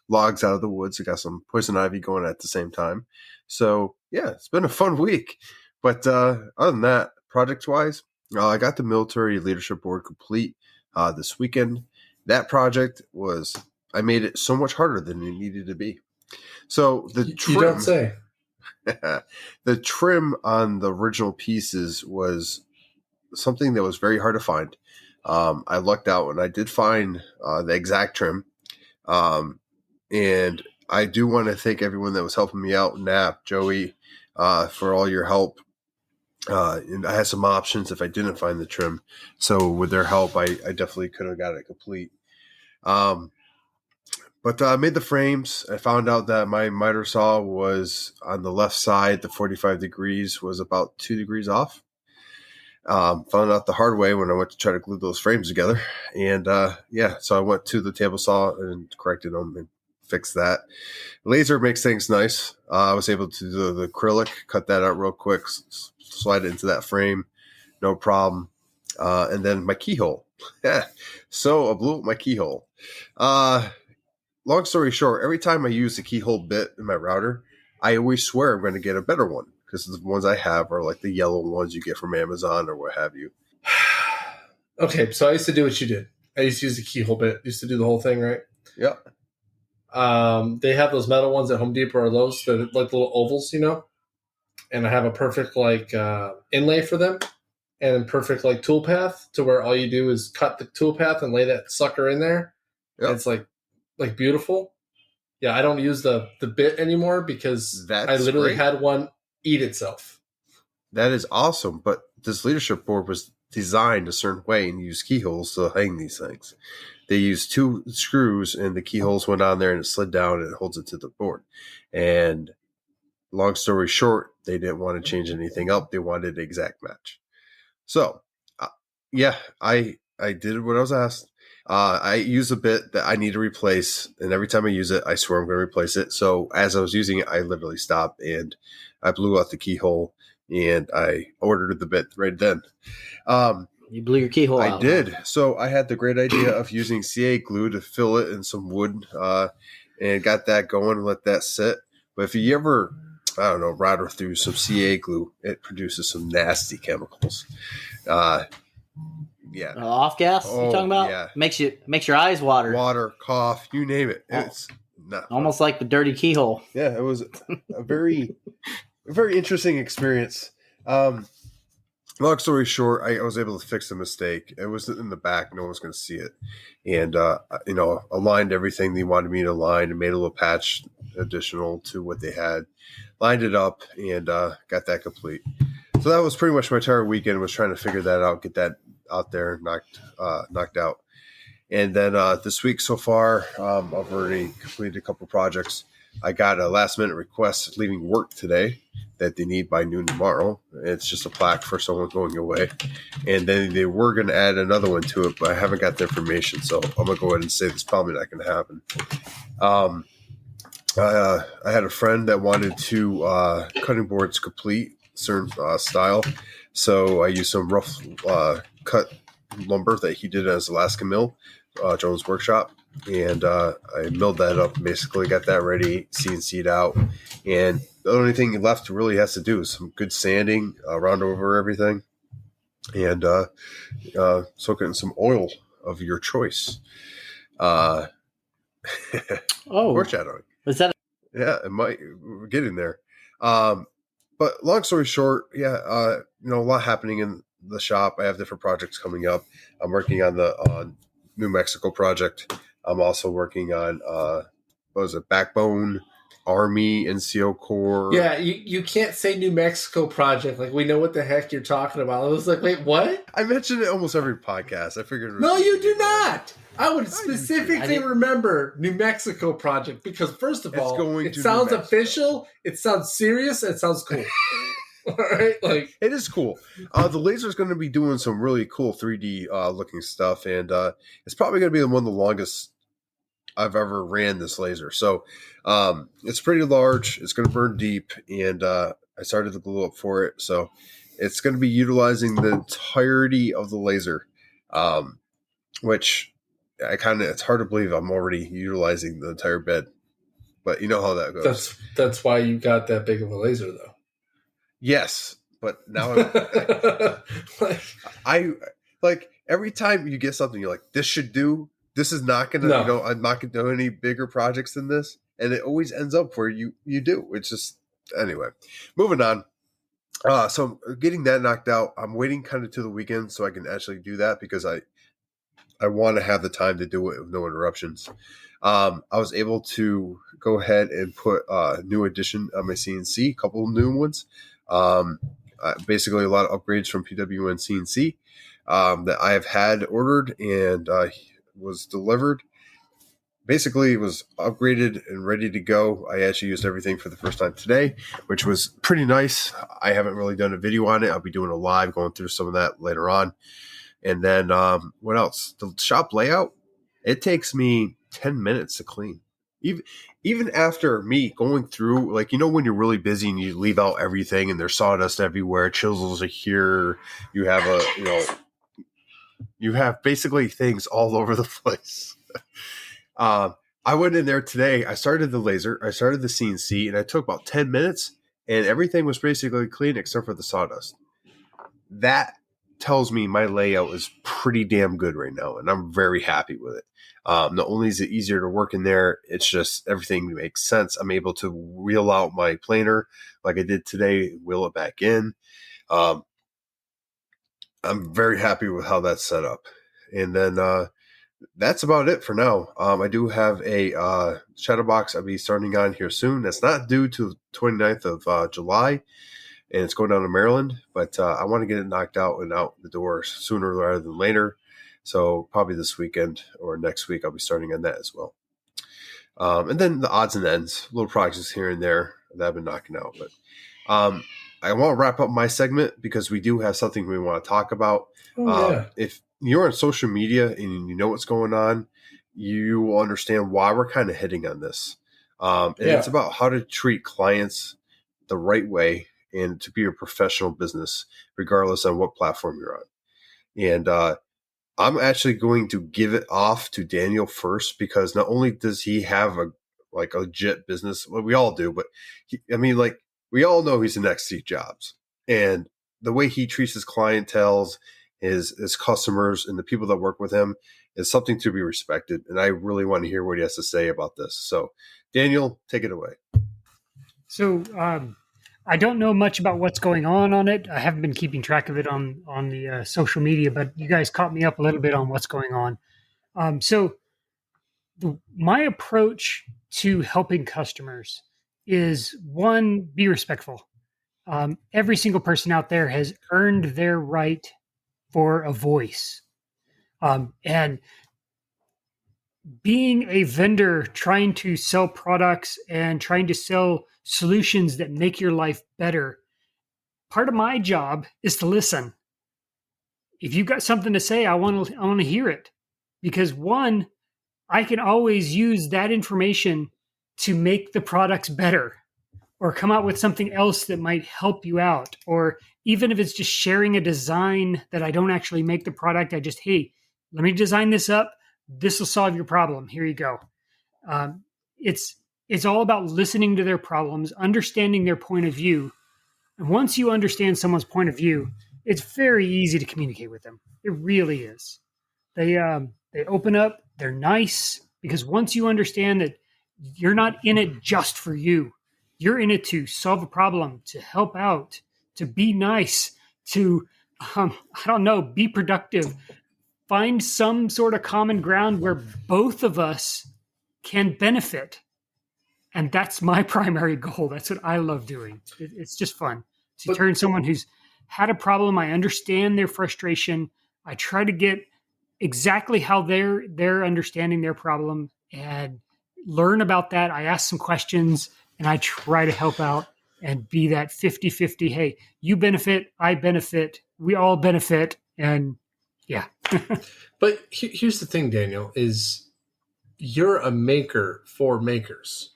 logs out of the woods. I got some poison ivy going at the same time. So, yeah, it's been a fun week. But other than that, project-wise, I got the military leadership board complete this weekend. That project I made it so much harder than it needed to be. So the trim, you don't say. The trim on the original pieces was something that was very hard to find. I lucked out when I did find the exact trim. And I do want to thank everyone that was helping me out, Nap, Joey, for all your help. And I had some options if I didn't find the trim. So with their help, I definitely could have got it complete. But I made the frames. I found out that my miter saw was on the left side. The 45 degrees was about 2 degrees off. Found out the hard way when I went to try to glue those frames together. And so I went to the table saw and corrected them and fixed that. Laser makes things nice. I was able to do the acrylic, cut that out real quick, slide it into that frame, no problem. And then my keyhole. So I blew up my keyhole. Long story short, every time I use the keyhole bit in my router, I always swear I'm going to get a better one because the ones I have are like the yellow ones you get from Amazon or what have you. Okay, so I used to do what you did. I used to use the keyhole bit. I used to do the whole thing, right? Yep. They have those metal ones at Home Depot or Lowe's. They're like little ovals, and I have a perfect inlay for them and perfect tool path to where all you do is cut the tool path and lay that sucker in there. Yep. It's like beautiful. Yeah, I don't use the bit anymore because I literally had one eat itself. That is awesome. But this leadership board was designed a certain way and used keyholes to hang these things. They used 2 screws and the keyholes went on there and it slid down and it holds it to the board. And long story short, they didn't want to change anything up. They wanted an exact match. So, I did what I was asked. I use a bit that I need to replace, and every time I use it, I swear I'm going to replace it. So as I was using it, I literally stopped, and I blew out the keyhole, and I ordered the bit right then. You blew your keyhole out. I did. So I had the great idea of using CA glue to fill it in some wood, and got that going and let that sit. But if you ever, router through some CA glue, it produces some nasty chemicals. Yeah. Off gas you're talking about? Yeah. Makes your eyes water. Water, cough, you name it. It's not almost fun. Like the dirty keyhole. Yeah, it was a very interesting experience. Long story short, I was able to fix the mistake. It was in the back. No one was going to see it. And, aligned everything they wanted me to align and made a little patch additional to what they had. Lined it up and got that complete. So that was pretty much my entire weekend, was trying to figure that out, get that out there, knocked out. And then this week so far, I've already completed a couple projects. I got a last minute request leaving work today that they need by noon tomorrow. It's just a plaque for someone going away. And then they were going to add another one to it, but I haven't got the information. So I'm going to go ahead and say this is probably not going to happen. I had a friend that wanted to cutting boards complete, certain style. So I used some rough cut lumber that he did as Alaska mill, Jones Workshop. And I milled that up, basically got that ready, CNC'd out. And the only thing left really has to do is some good sanding around over everything. And soak it in some oil of your choice. Oh, Foreshadowing. was that? Yeah, it might. We're getting there. But long story short, a lot happening in the shop. I have different projects coming up. I'm working on the New Mexico project. I'm also working on what was it, Backbone, Army, NCO Corps. Yeah, you can't say New Mexico project. Like, we know what the heck you're talking about. I was like, wait, what? I mentioned it almost every podcast. I figured. No, you do not. I would specifically remember New Mexico project because, first of all, it sounds official, it sounds serious, it sounds cool. All right, like it is cool. The laser's going to be doing some really cool 3D looking stuff, and it's probably going to be one of the longest I've ever ran this laser. So it's pretty large. It's going to burn deep, and I started the glue up for it. So it's going to be utilizing the entirety of the laser, which it's hard to believe I'm already utilizing the entire bed, but you know how that goes. That's why you got that big of a laser, though. Yes, but now I like every time you get something, you're like, this should do. This is not going to, I'm not going to do any bigger projects than this. And it always ends up where you do. It's just, anyway, moving on. So getting that knocked out, I'm waiting kind of to the weekend so I can actually do that because I want to have the time to do it with no interruptions. I was able to go ahead and put a new addition on my CNC, a couple of new ones. Basically a lot of upgrades from PWN CNC that I have had ordered and was delivered. Basically, it was upgraded and ready to go. I actually used everything for the first time today, which was pretty nice. I haven't really done a video on it. I'll be doing a live going through some of that later on. And then what else? The shop layout, it takes me 10 minutes to clean. Even after me going through, like, when you're really busy and you leave out everything and there's sawdust everywhere, chisels are here, you have you have basically things all over the place. I went in there today. I started the laser. I started the CNC, and I took about 10 minutes, and everything was basically clean except for the sawdust. That tells me my layout is pretty damn good right now, and I'm very happy with it. Not only is it easier to work in there, it's just everything makes sense. I'm able to wheel out my planer like I did today, wheel it back in. I'm very happy with how that's set up. And then that's about it for now. I do have a shadow box I'll be starting on here soon. That's not due to the 29th of July, and it's going down to Maryland, but I want to get it knocked out and out the door sooner rather than later. So probably this weekend or next week, I'll be starting on that as well. And then the odds and ends, little projects here and there that I've been knocking out. But I want to wrap up my segment because we do have something we want to talk about. If you're on social media and you know what's going on, you will understand why we're kind of hitting on this. It's about how to treat clients the right way and to be a professional business, regardless on what platform you're on. And I'm actually going to give it off to Daniel first because not only does he have a legit business, well, we all do, but we all know he's the next Steve Jobs, and the way he treats his clientele, his customers, and the people that work with him is something to be respected. And I really want to hear what he has to say about this. So, Daniel, take it away. So, I don't know much about what's going on it. I haven't been keeping track of it on the social media, but you guys caught me up a little bit on what's going on. My approach to helping customers is, one, be respectful. Every single person out there has earned their right for a voice. And being a vendor trying to sell products and trying to sell solutions that make your life better, part of my job is to listen. If you've got something to say, I want to hear it, because one, I can always use that information to make the products better or come out with something else that might help you out. Or even if it's just sharing a design that I don't actually make the product, I just, hey, let me design this up. This will solve your problem. Here you go. It's all about listening to their problems, understanding their point of view. And once you understand someone's point of view, it's very easy to communicate with them. It really is. They open up. They're nice. Because once you understand that you're not in it just for you, you're in it to solve a problem, to help out, to be nice, to, I don't know, be productive, find some sort of common ground where both of us can benefit. And that's my primary goal. That's what I love doing. It's just fun to turn someone who's had a problem. I understand their frustration. I try to get exactly how they're understanding their problem and learn about that. I ask some questions and I try to help out and be that 50-50. Hey, you benefit, I benefit, we all benefit. And yeah. But here's the thing, Daniel, is you're a maker for makers.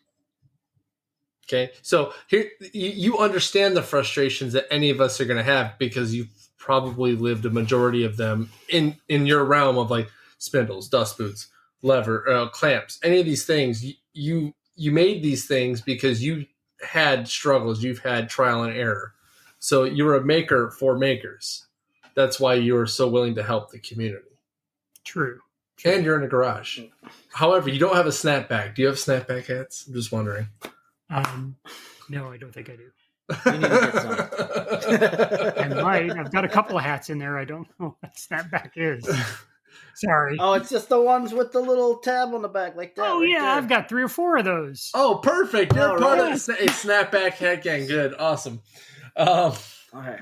Okay, so here you understand the frustrations that any of us are going to have because you've probably lived a majority of them in your realm of like spindles, dust boots, lever, clamps, any of these things. You made these things because you had struggles, you've had trial and error. So you're a maker for makers. That's why you're so willing to help the community. True. And you're in a garage. However, you don't have a snapback. Do you have snapback hats? I'm just wondering. No, I don't think I do. You need to get some. I might. I've got a couple of hats in there. I don't know what snapback is. Sorry. Oh, it's just the ones with the little tab on the back like that. Oh, right yeah. there. I've got 3 or 4 of those. Oh, perfect. You're Oh, part really? of a snapback hat gang. Good. Awesome. Okay.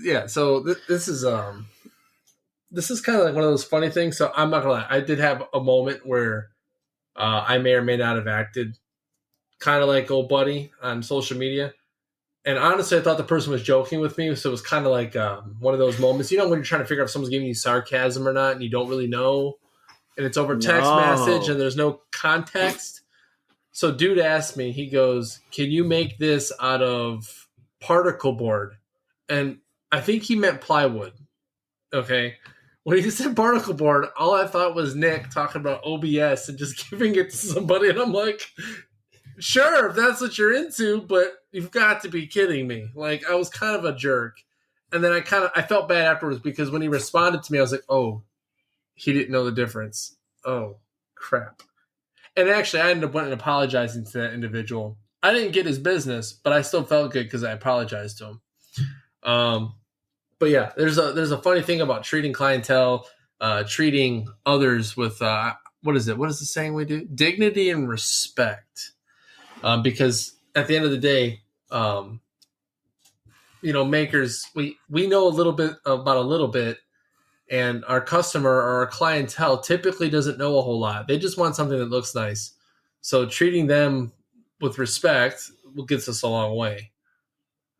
Yeah, so this is kind of like one of those funny things. So I'm not gonna lie, I did have a moment where I may or may not have acted kind of like old buddy on social media, and honestly, I thought the person was joking with me. So it was kind of like one of those moments, when you're trying to figure out if someone's giving you sarcasm or not, and you don't really know, and it's over text message, and there's no context. So dude asked me, he goes, "Can you make this out of particle board?" And I think he meant plywood. Okay. When he said particle board, all I thought was Nick talking about OBS and just giving it to somebody. And I'm like, sure, if that's what you're into, but you've got to be kidding me. Like, I was kind of a jerk. And then I felt bad afterwards because when he responded to me, I was like, oh, he didn't know the difference. Oh, crap. And actually, I ended up went and apologizing to that individual. I didn't get his business, but I still felt good because I apologized to him. But yeah, there's a funny thing about treating clientele, treating others with what is it? What is the saying we do? Dignity and respect. Because at the end of the day, makers, we know a little bit about a little bit, and our customer or our clientele typically doesn't know a whole lot. They just want something that looks nice. So treating them with respect gets us a long way.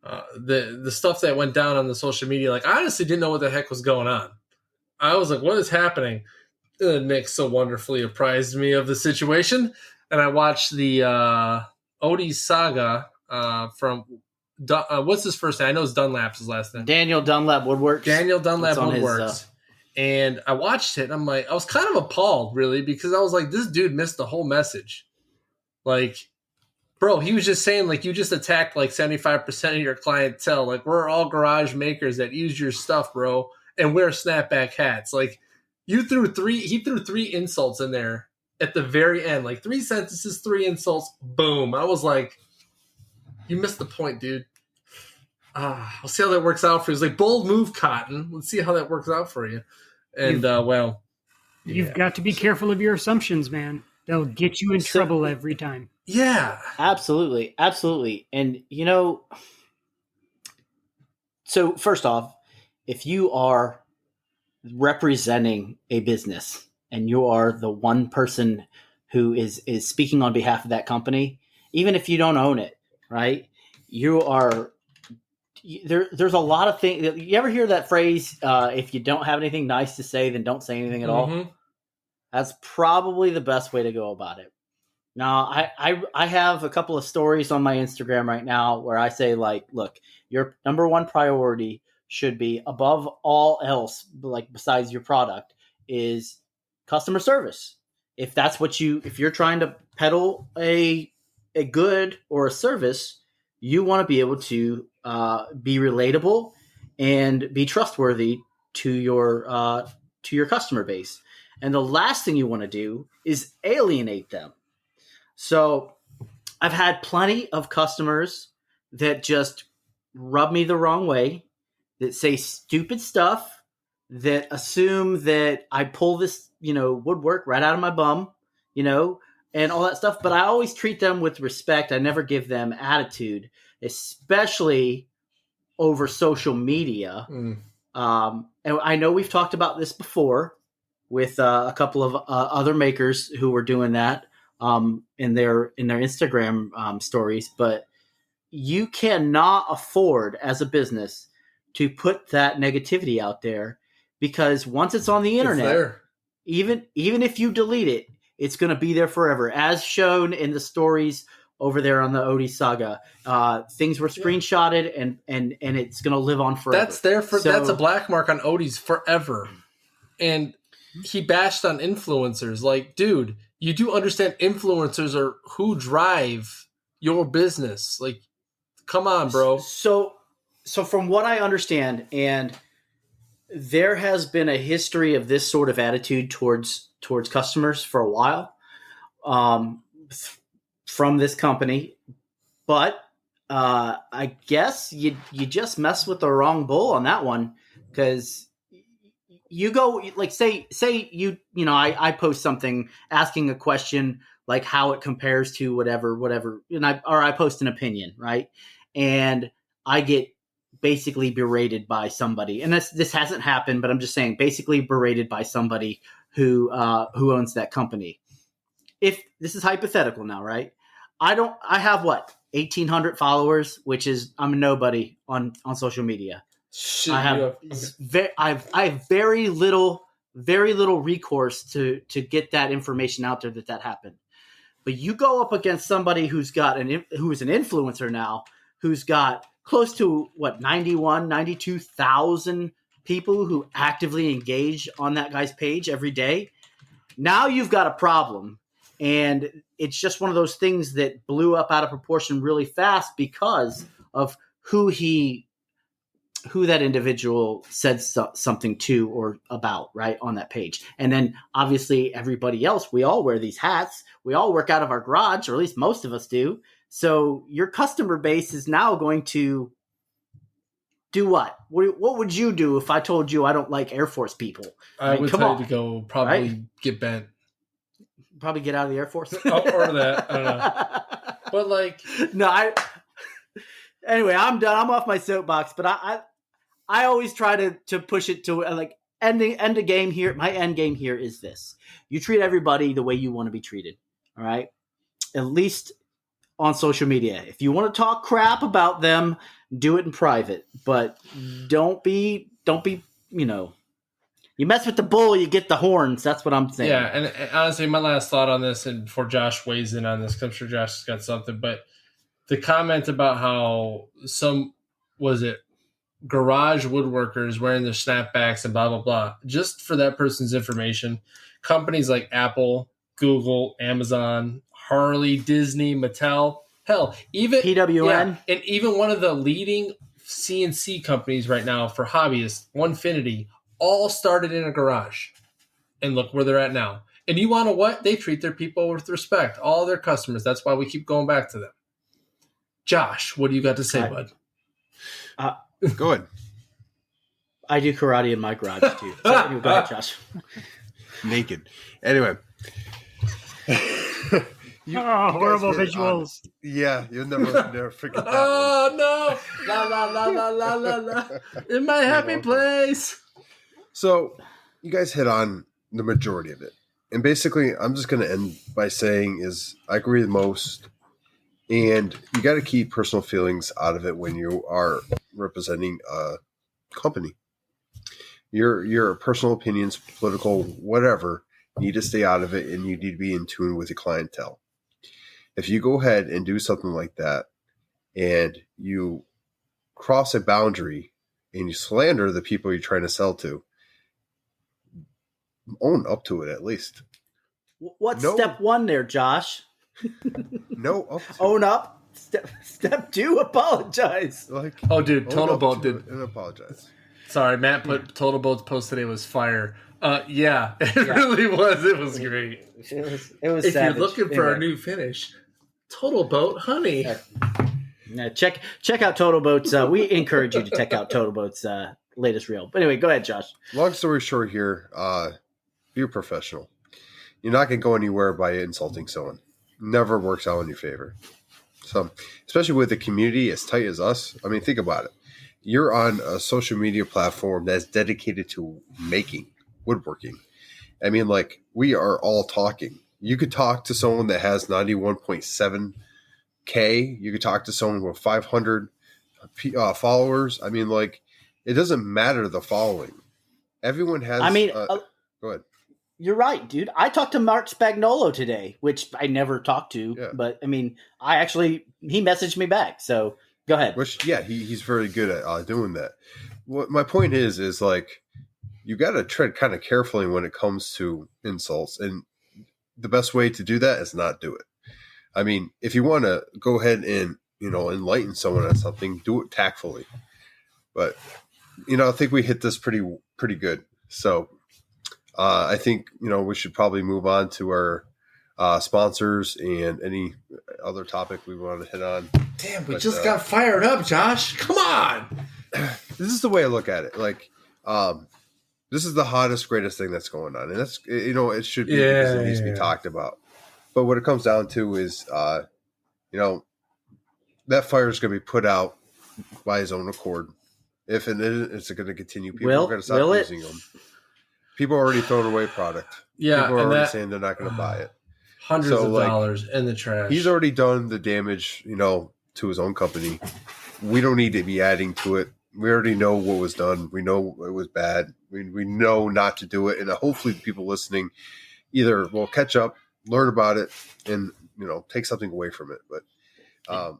The stuff that went down on the social media, like I honestly didn't know what the heck was going on. I was like, what is happening? Nick so wonderfully apprised me of the situation, and I watched the Odie saga from what's his first name? I know it's Dunlap's his last name. Daniel Dunlap Woodworks. Daniel Dunlap Woodworks. His, and I watched it, and I'm like, I was kind of appalled, really, because I was like, this dude missed the whole message. Like, bro, he was just saying, like, you just attacked, like, 75% of your clientele. Like, we're all garage makers that use your stuff, bro, and wear snapback hats. Like, he threw 3 insults in there at the very end. Like, 3 sentences, 3 insults, boom. I was like, you missed the point, dude. We'll see how that works out for you. It's like, bold move, Cotton. Let's see how that works out for you. And, You've got to be careful of your assumptions, man. They'll get you in trouble every time. Yeah. Absolutely. Absolutely. And, so first off, if you are representing a business and you are the one person who is speaking on behalf of that company, even if you don't own it, right? You are there's a lot of things. You ever hear that phrase, if you don't have anything nice to say, then don't say anything at all? That's probably the best way to go about it. Now, I have a couple of stories on my Instagram right now where I say, like, look, your number one priority should be above all else, like besides your product, is customer service. If that's if you're trying to peddle a good or a service, you want to be able to be relatable and be trustworthy to your customer base. And the last thing you want to do is alienate them. So I've had plenty of customers that just rub me the wrong way, that say stupid stuff, that assume that I pull this, woodwork right out of my bum, and all that stuff. But I always treat them with respect. I never give them attitude, especially over social media. And I know we've talked about this before with a couple of other makers who were doing that in their Instagram stories. But you cannot afford as a business to put that negativity out there, because once it's on the internet, even if you delete it, it's going to be there forever, as shown in the stories over there on the Odie saga. Things were screenshotted, and it's going to live on forever. That's a black mark on Odie's forever. And he bashed on influencers. Like, dude, you do understand influencers are who drive your business. Like, come on, bro. So from what I understand, and there has been a history of this sort of attitude towards customers for a while, from this company, but I guess you just mess with the wrong bull on that one, because you go, like, say I post something asking a question like how it compares to whatever, and I post an opinion, right? And I get basically berated by somebody, and this hasn't happened, but I'm just saying, basically berated by somebody who owns that company. If this is hypothetical now, right? I have 1,800 followers, which is, I'm a nobody on social media. Shit, I have very little recourse to get that information out there that happened. But you go up against somebody who is an influencer now, who's got close to 92,000 people who actively engage on that guy's page every day. Now you've got a problem. And it's just one of those things that blew up out of proportion really fast because of who that individual said something to or about, right, on that page. And then obviously everybody else, we all wear these hats. We all work out of our garage, or at least most of us do. So your customer base is now going to do what? What would you do if I told you I don't like Air Force people? I would tell you to go probably get bent. Probably get out of the Air Force. Or that. I don't know. But anyway, I'm done. I'm off my soapbox, but I always try to push it to end a game here. My end game here is this: you treat everybody the way you want to be treated. All right, at least on social media. If you want to talk crap about them, do it in private, but don't be. You mess with the bull, you get the horns. That's what I'm saying. Yeah, and honestly, my last thought on this, and before Josh weighs in on this, because I'm sure Josh has got something, but the comment about how garage woodworkers wearing their snapbacks and blah, blah, blah, just for that person's information, companies like Apple, Google, Amazon, Harley, Disney, Mattel, hell, even PWN. Yeah, and even one of the leading CNC companies right now for hobbyists, Onefinity, all started in a garage, and look where they're at now. And you want to what? They treat their people with respect, all their customers. That's why we keep going back to them. Josh, what do you got to say, bud? Go ahead. I do karate in my garage too. So go ahead, Josh. Naked. Anyway. Horrible visuals. Yeah, you'll never forget that. Oh, no. La. In my happy place. So, you guys hit on the majority of it. And basically, I'm just going to end by saying is I agree with most. And you got to keep personal feelings out of it when you are representing a company. Your personal opinions, political, whatever, need to stay out of it, and you need to be in tune with your clientele. If you go ahead and do something like that and you cross a boundary and you slander the people you're trying to sell to, own up to it at least. What's step one there, Josh? Own up. Step two, apologize. Dude, Totalboat did and apologize. Sorry, Matt put Totalboat's post today was fire. Yeah, it really was. It was great. It was If savage. you're looking for a new finish, Totalboat, honey. Yeah, check out Totalboat's. We encourage you to check out Totalboat's latest reel. But anyway, go ahead, Josh. Long story short here, be a professional. You're not going to go anywhere by insulting someone. Never works out in your favor. So, especially with a community as tight as us, I mean, think about it. You're on a social media platform that's dedicated to making woodworking. I mean, like, we are all talking. You could talk to someone that has 91.7K. You could talk to someone with 500 followers. I mean, like, it doesn't matter the following. Everyone has. Go ahead. You're right, dude. I talked to Mark Spagnolo today, which I never talked to, but I mean, he messaged me back. So go ahead. Which, yeah, he's very good at doing that. What my point is like, you got to tread kind of carefully when it comes to insults, and the best way to do that is not do it. I mean, if you want to go ahead and enlighten someone on something, do it tactfully. But I think we hit this pretty good. So. I think, we should probably move on to our sponsors and any other topic we want to hit on. Damn, we just got fired up, Josh. Come on. This is the way I look at it. Like, this is the hottest, greatest thing that's going on. And that's, it should be because it needs to be talked about. But what it comes down to is, that fire is going to be put out by his own accord. If it isn't, it's going to continue. People are going to stop using them. People are already throwing away product. Yeah, people are already saying they're not going to buy it. Hundreds of dollars in the trash. He's already done the damage, to his own company. We don't need to be adding to it. We already know what was done. We know it was bad. We know not to do it. And hopefully people listening either will catch up, learn about it, and, take something away from it. But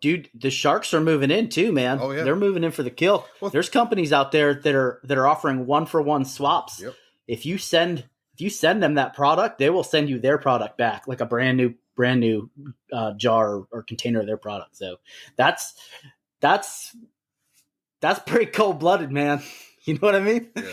dude, the sharks are moving in too, man. Oh, yeah. They're moving in for the kill. Well, there's companies out there that are offering 1-for-1 swaps. Yep. If you send them that product, they will send you their product back, like a brand new jar or container of their product. So that's pretty cold blooded, man. You know what I mean? Yeah.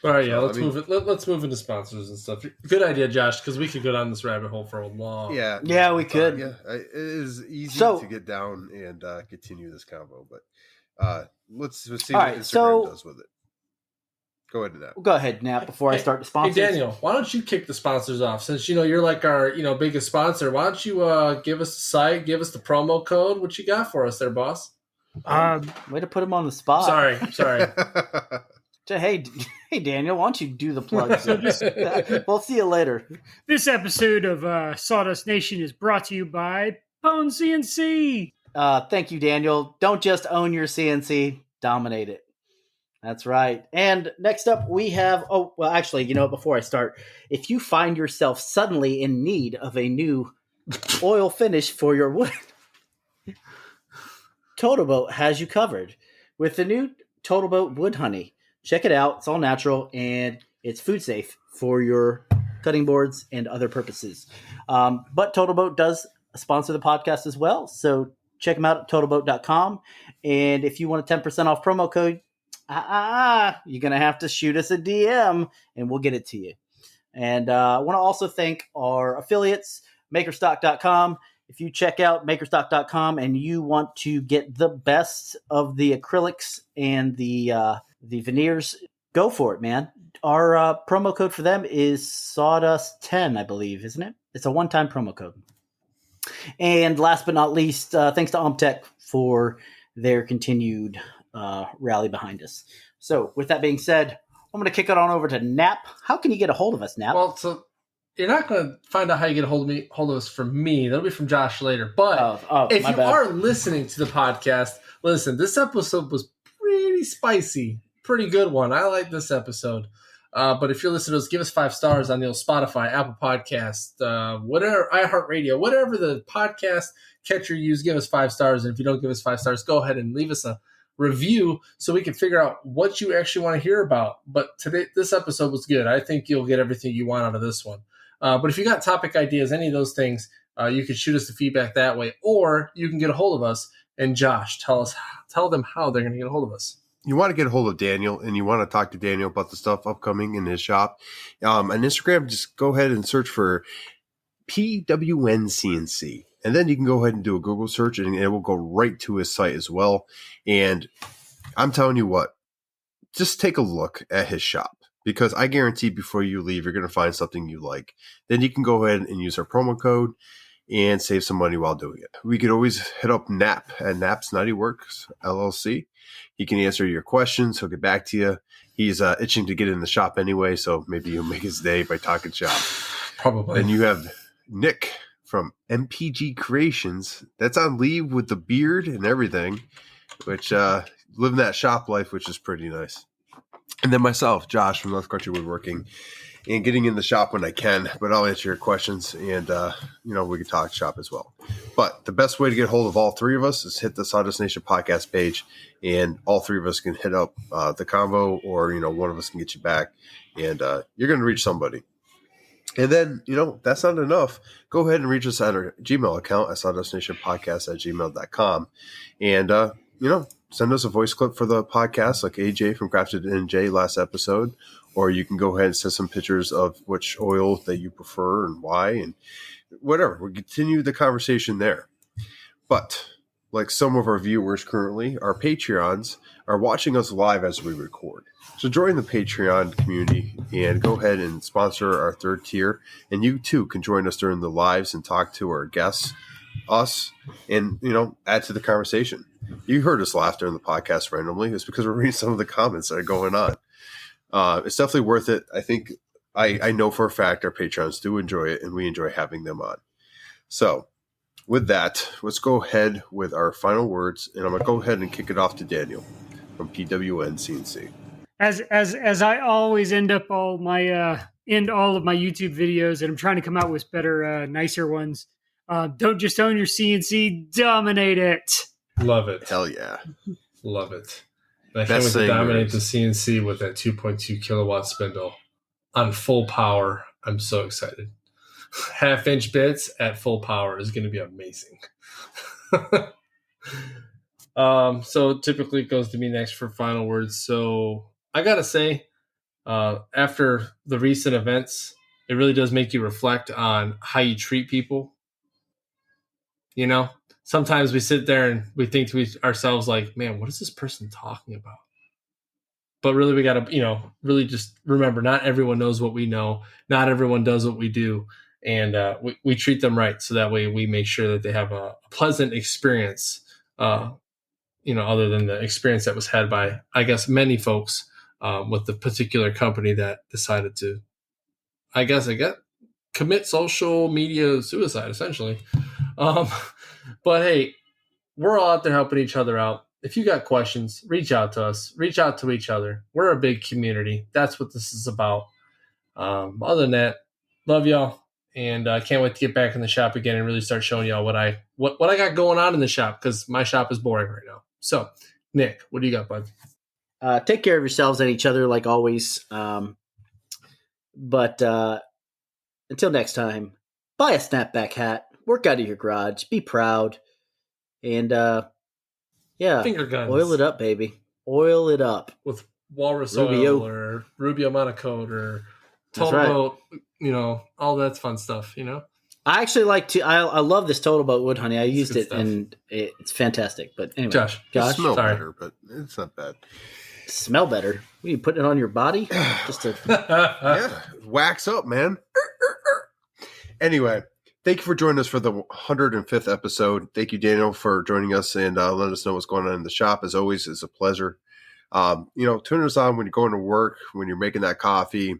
All right, let's move it. Let's move into sponsors and stuff. Good idea, Josh, because we could go down this rabbit hole for a long. Yeah, we could. Yeah, it is easy to get down and continue this convo, but let's see what Instagram does with it. Go ahead, Nap. Go ahead, Nap, before I start the sponsors. Hey, Daniel, why don't you kick the sponsors off? Since, you're like our, biggest sponsor, why don't you give us the site, give us the promo code? What you got for us there, boss? Way to put him on the spot. Sorry. Hey, Daniel, why don't you do the plug? We'll see you later. This episode of Sawdust Nation is brought to you by Pwn CNC. Thank you, Daniel. Don't just own your CNC, dominate it. That's right. And next up we have, before I start, if you find yourself suddenly in need of a new oil finish for your wood, Totalboat has you covered with the new Totalboat Wood Honey. Check it out. It's all natural and it's food safe for your cutting boards and other purposes. But Totalboat does sponsor the podcast as well. So check them out at totalboat.com. And if you want a 10% off promo code, you're going to have to shoot us a DM and we'll get it to you. And I want to also thank our affiliates, makerstock.com. If you check out makerstock.com and you want to get the best of the acrylics and the veneers, go for it, man. Our promo code for them is SAWDUST10, I believe, isn't it? It's a one-time promo code. And last but not least, thanks to OMTech for their continued rally behind us. So with that being said, I'm going to kick it on over to Nap. How can you get a hold of us, Nap? Well, so you're not going to find out how you get a hold of us from me. That'll be from Josh later. But if you are listening to the podcast, listen, this episode was pretty spicy. Pretty good one. I like this episode. But if you're listening to us, give us 5 stars on the old Spotify, Apple Podcast, whatever, iHeartRadio, whatever the podcast catcher you use, give us 5 stars. And if you don't give us 5 stars, go ahead and leave us a review so we can figure out what you actually want to hear about. But this episode was good. I think you'll get everything you want out of this one. But if you got topic ideas, any of those things, you can shoot us the feedback that way, or you can get a hold of us. And Josh, tell them how they're going to get a hold of us. you want to get a hold of Daniel and you want to talk to Daniel about the stuff upcoming in his shop, on Instagram, just go ahead and search for PWN CNC. And then you can go ahead and do a Google search and it will go right to his site as well. And I'm telling you what, just take a look at his shop, because I guarantee before you leave, you're going to find something you like. Then you can go ahead and use our promo code and save some money while doing it. We could always hit up Nap at Nap's Nutty Works LLC. He can answer your questions. He'll get back to you. He's itching to get in the shop anyway, so maybe you'll make his day by talking shop. Probably. Then you have Nick from MPG Creations. That's on leave with the beard and everything, which living that shop life, which is pretty nice. And then myself, Josh from North Country Woodworking, and getting in the shop when I can, but I'll answer your questions and, we can talk shop as well. But the best way to get a hold of all three of us is hit the Sawdust Nation podcast page, and all three of us can hit up the convo, or, one of us can get you back, and you're going to reach somebody. And then, that's not enough. Go ahead and reach us at our Gmail account at sawdustnationpodcast@gmail.com. And, send us a voice clip for the podcast, like AJ from Crafted NJ last episode. Or you can go ahead and send some pictures of which oil that you prefer and why, and whatever. We'll continue the conversation there. But like some of our viewers currently, our Patreons are watching us live as we record. So join the Patreon community and go ahead and sponsor our third tier. And you too can join us during the lives and talk to our guests, us, and, add to the conversation. You heard us laugh during the podcast randomly. It's because we're reading some of the comments that are going on. It's definitely worth it. I think I know for a fact our patrons do enjoy it, and we enjoy having them on. So with that, let's go ahead with our final words, and I'm going to go ahead and kick it off to Daniel from PWN CNC. As I always end all of my YouTube videos, and I'm trying to come out with better, nicer ones. Don't just own your CNC, dominate it. Love it. Hell yeah. Love it. I can't wait to dominate the CNC with that 2.2 kilowatt spindle on full power. I'm so excited. Half-inch bits at full power is going to be amazing. So typically it goes to me next for final words. So I got to say, after the recent events, it really does make you reflect on how you treat people. Sometimes we sit there and we think to ourselves like, man, what is this person talking about? But really we got to, really just remember, not everyone knows what we know. Not everyone does what we do. And we treat them right. So that way we make sure that they have a pleasant experience, other than the experience that was had by, I guess, many folks with the particular company that decided to, commit social media suicide, essentially. But hey, we're all out there helping each other out. If you got questions, reach out to us. Reach out to each other. We're a big community. That's what this is about. Other than that, love y'all, and I can't wait to get back in the shop again and really start showing y'all what I got going on in the shop, because my shop is boring right now. So, Nick, what do you got, bud? Take care of yourselves and each other, like always. But until next time, buy a snapback hat. Work out of your garage. Be proud. And, Finger guns. Oil it up, baby. Oil it up. With walrus Rubio. oil or Rubio monocoat or Totalboat, all that fun stuff, I actually I love this Totalboat wood, honey. I used it, and it's fantastic. But anyway. Josh. Smell sorry. better, but it's not bad. Smell better? What, you putting it on your body? Just to... Yeah, wax up, man. Anyway, thank you for joining us for the 105th episode. Thank you, Daniel, for joining us and letting us know what's going on in the shop. As always, it's a pleasure. Turn us on when you're going to work, when you're making that coffee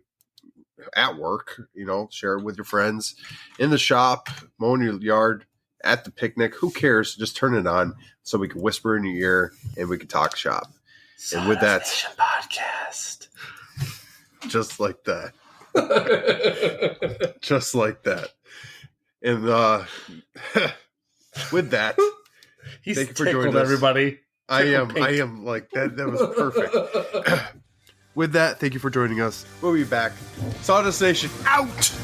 at work, share it with your friends, in the shop, mowing your yard, at the picnic. Who cares? Just turn it on so we can whisper in your ear and we can talk shop. And with that, podcast. Just like that. Just like that. And with that, He's thank you for joining us, everybody. I am like that. That was perfect. With that, thank you for joining us. We'll be back. Sawdust Nation out.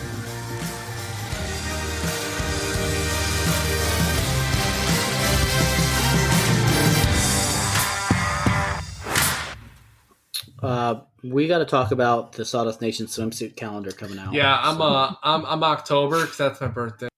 we got to talk about the Sawdust Nation swimsuit calendar coming out. Yeah, I'm October because that's my birthday.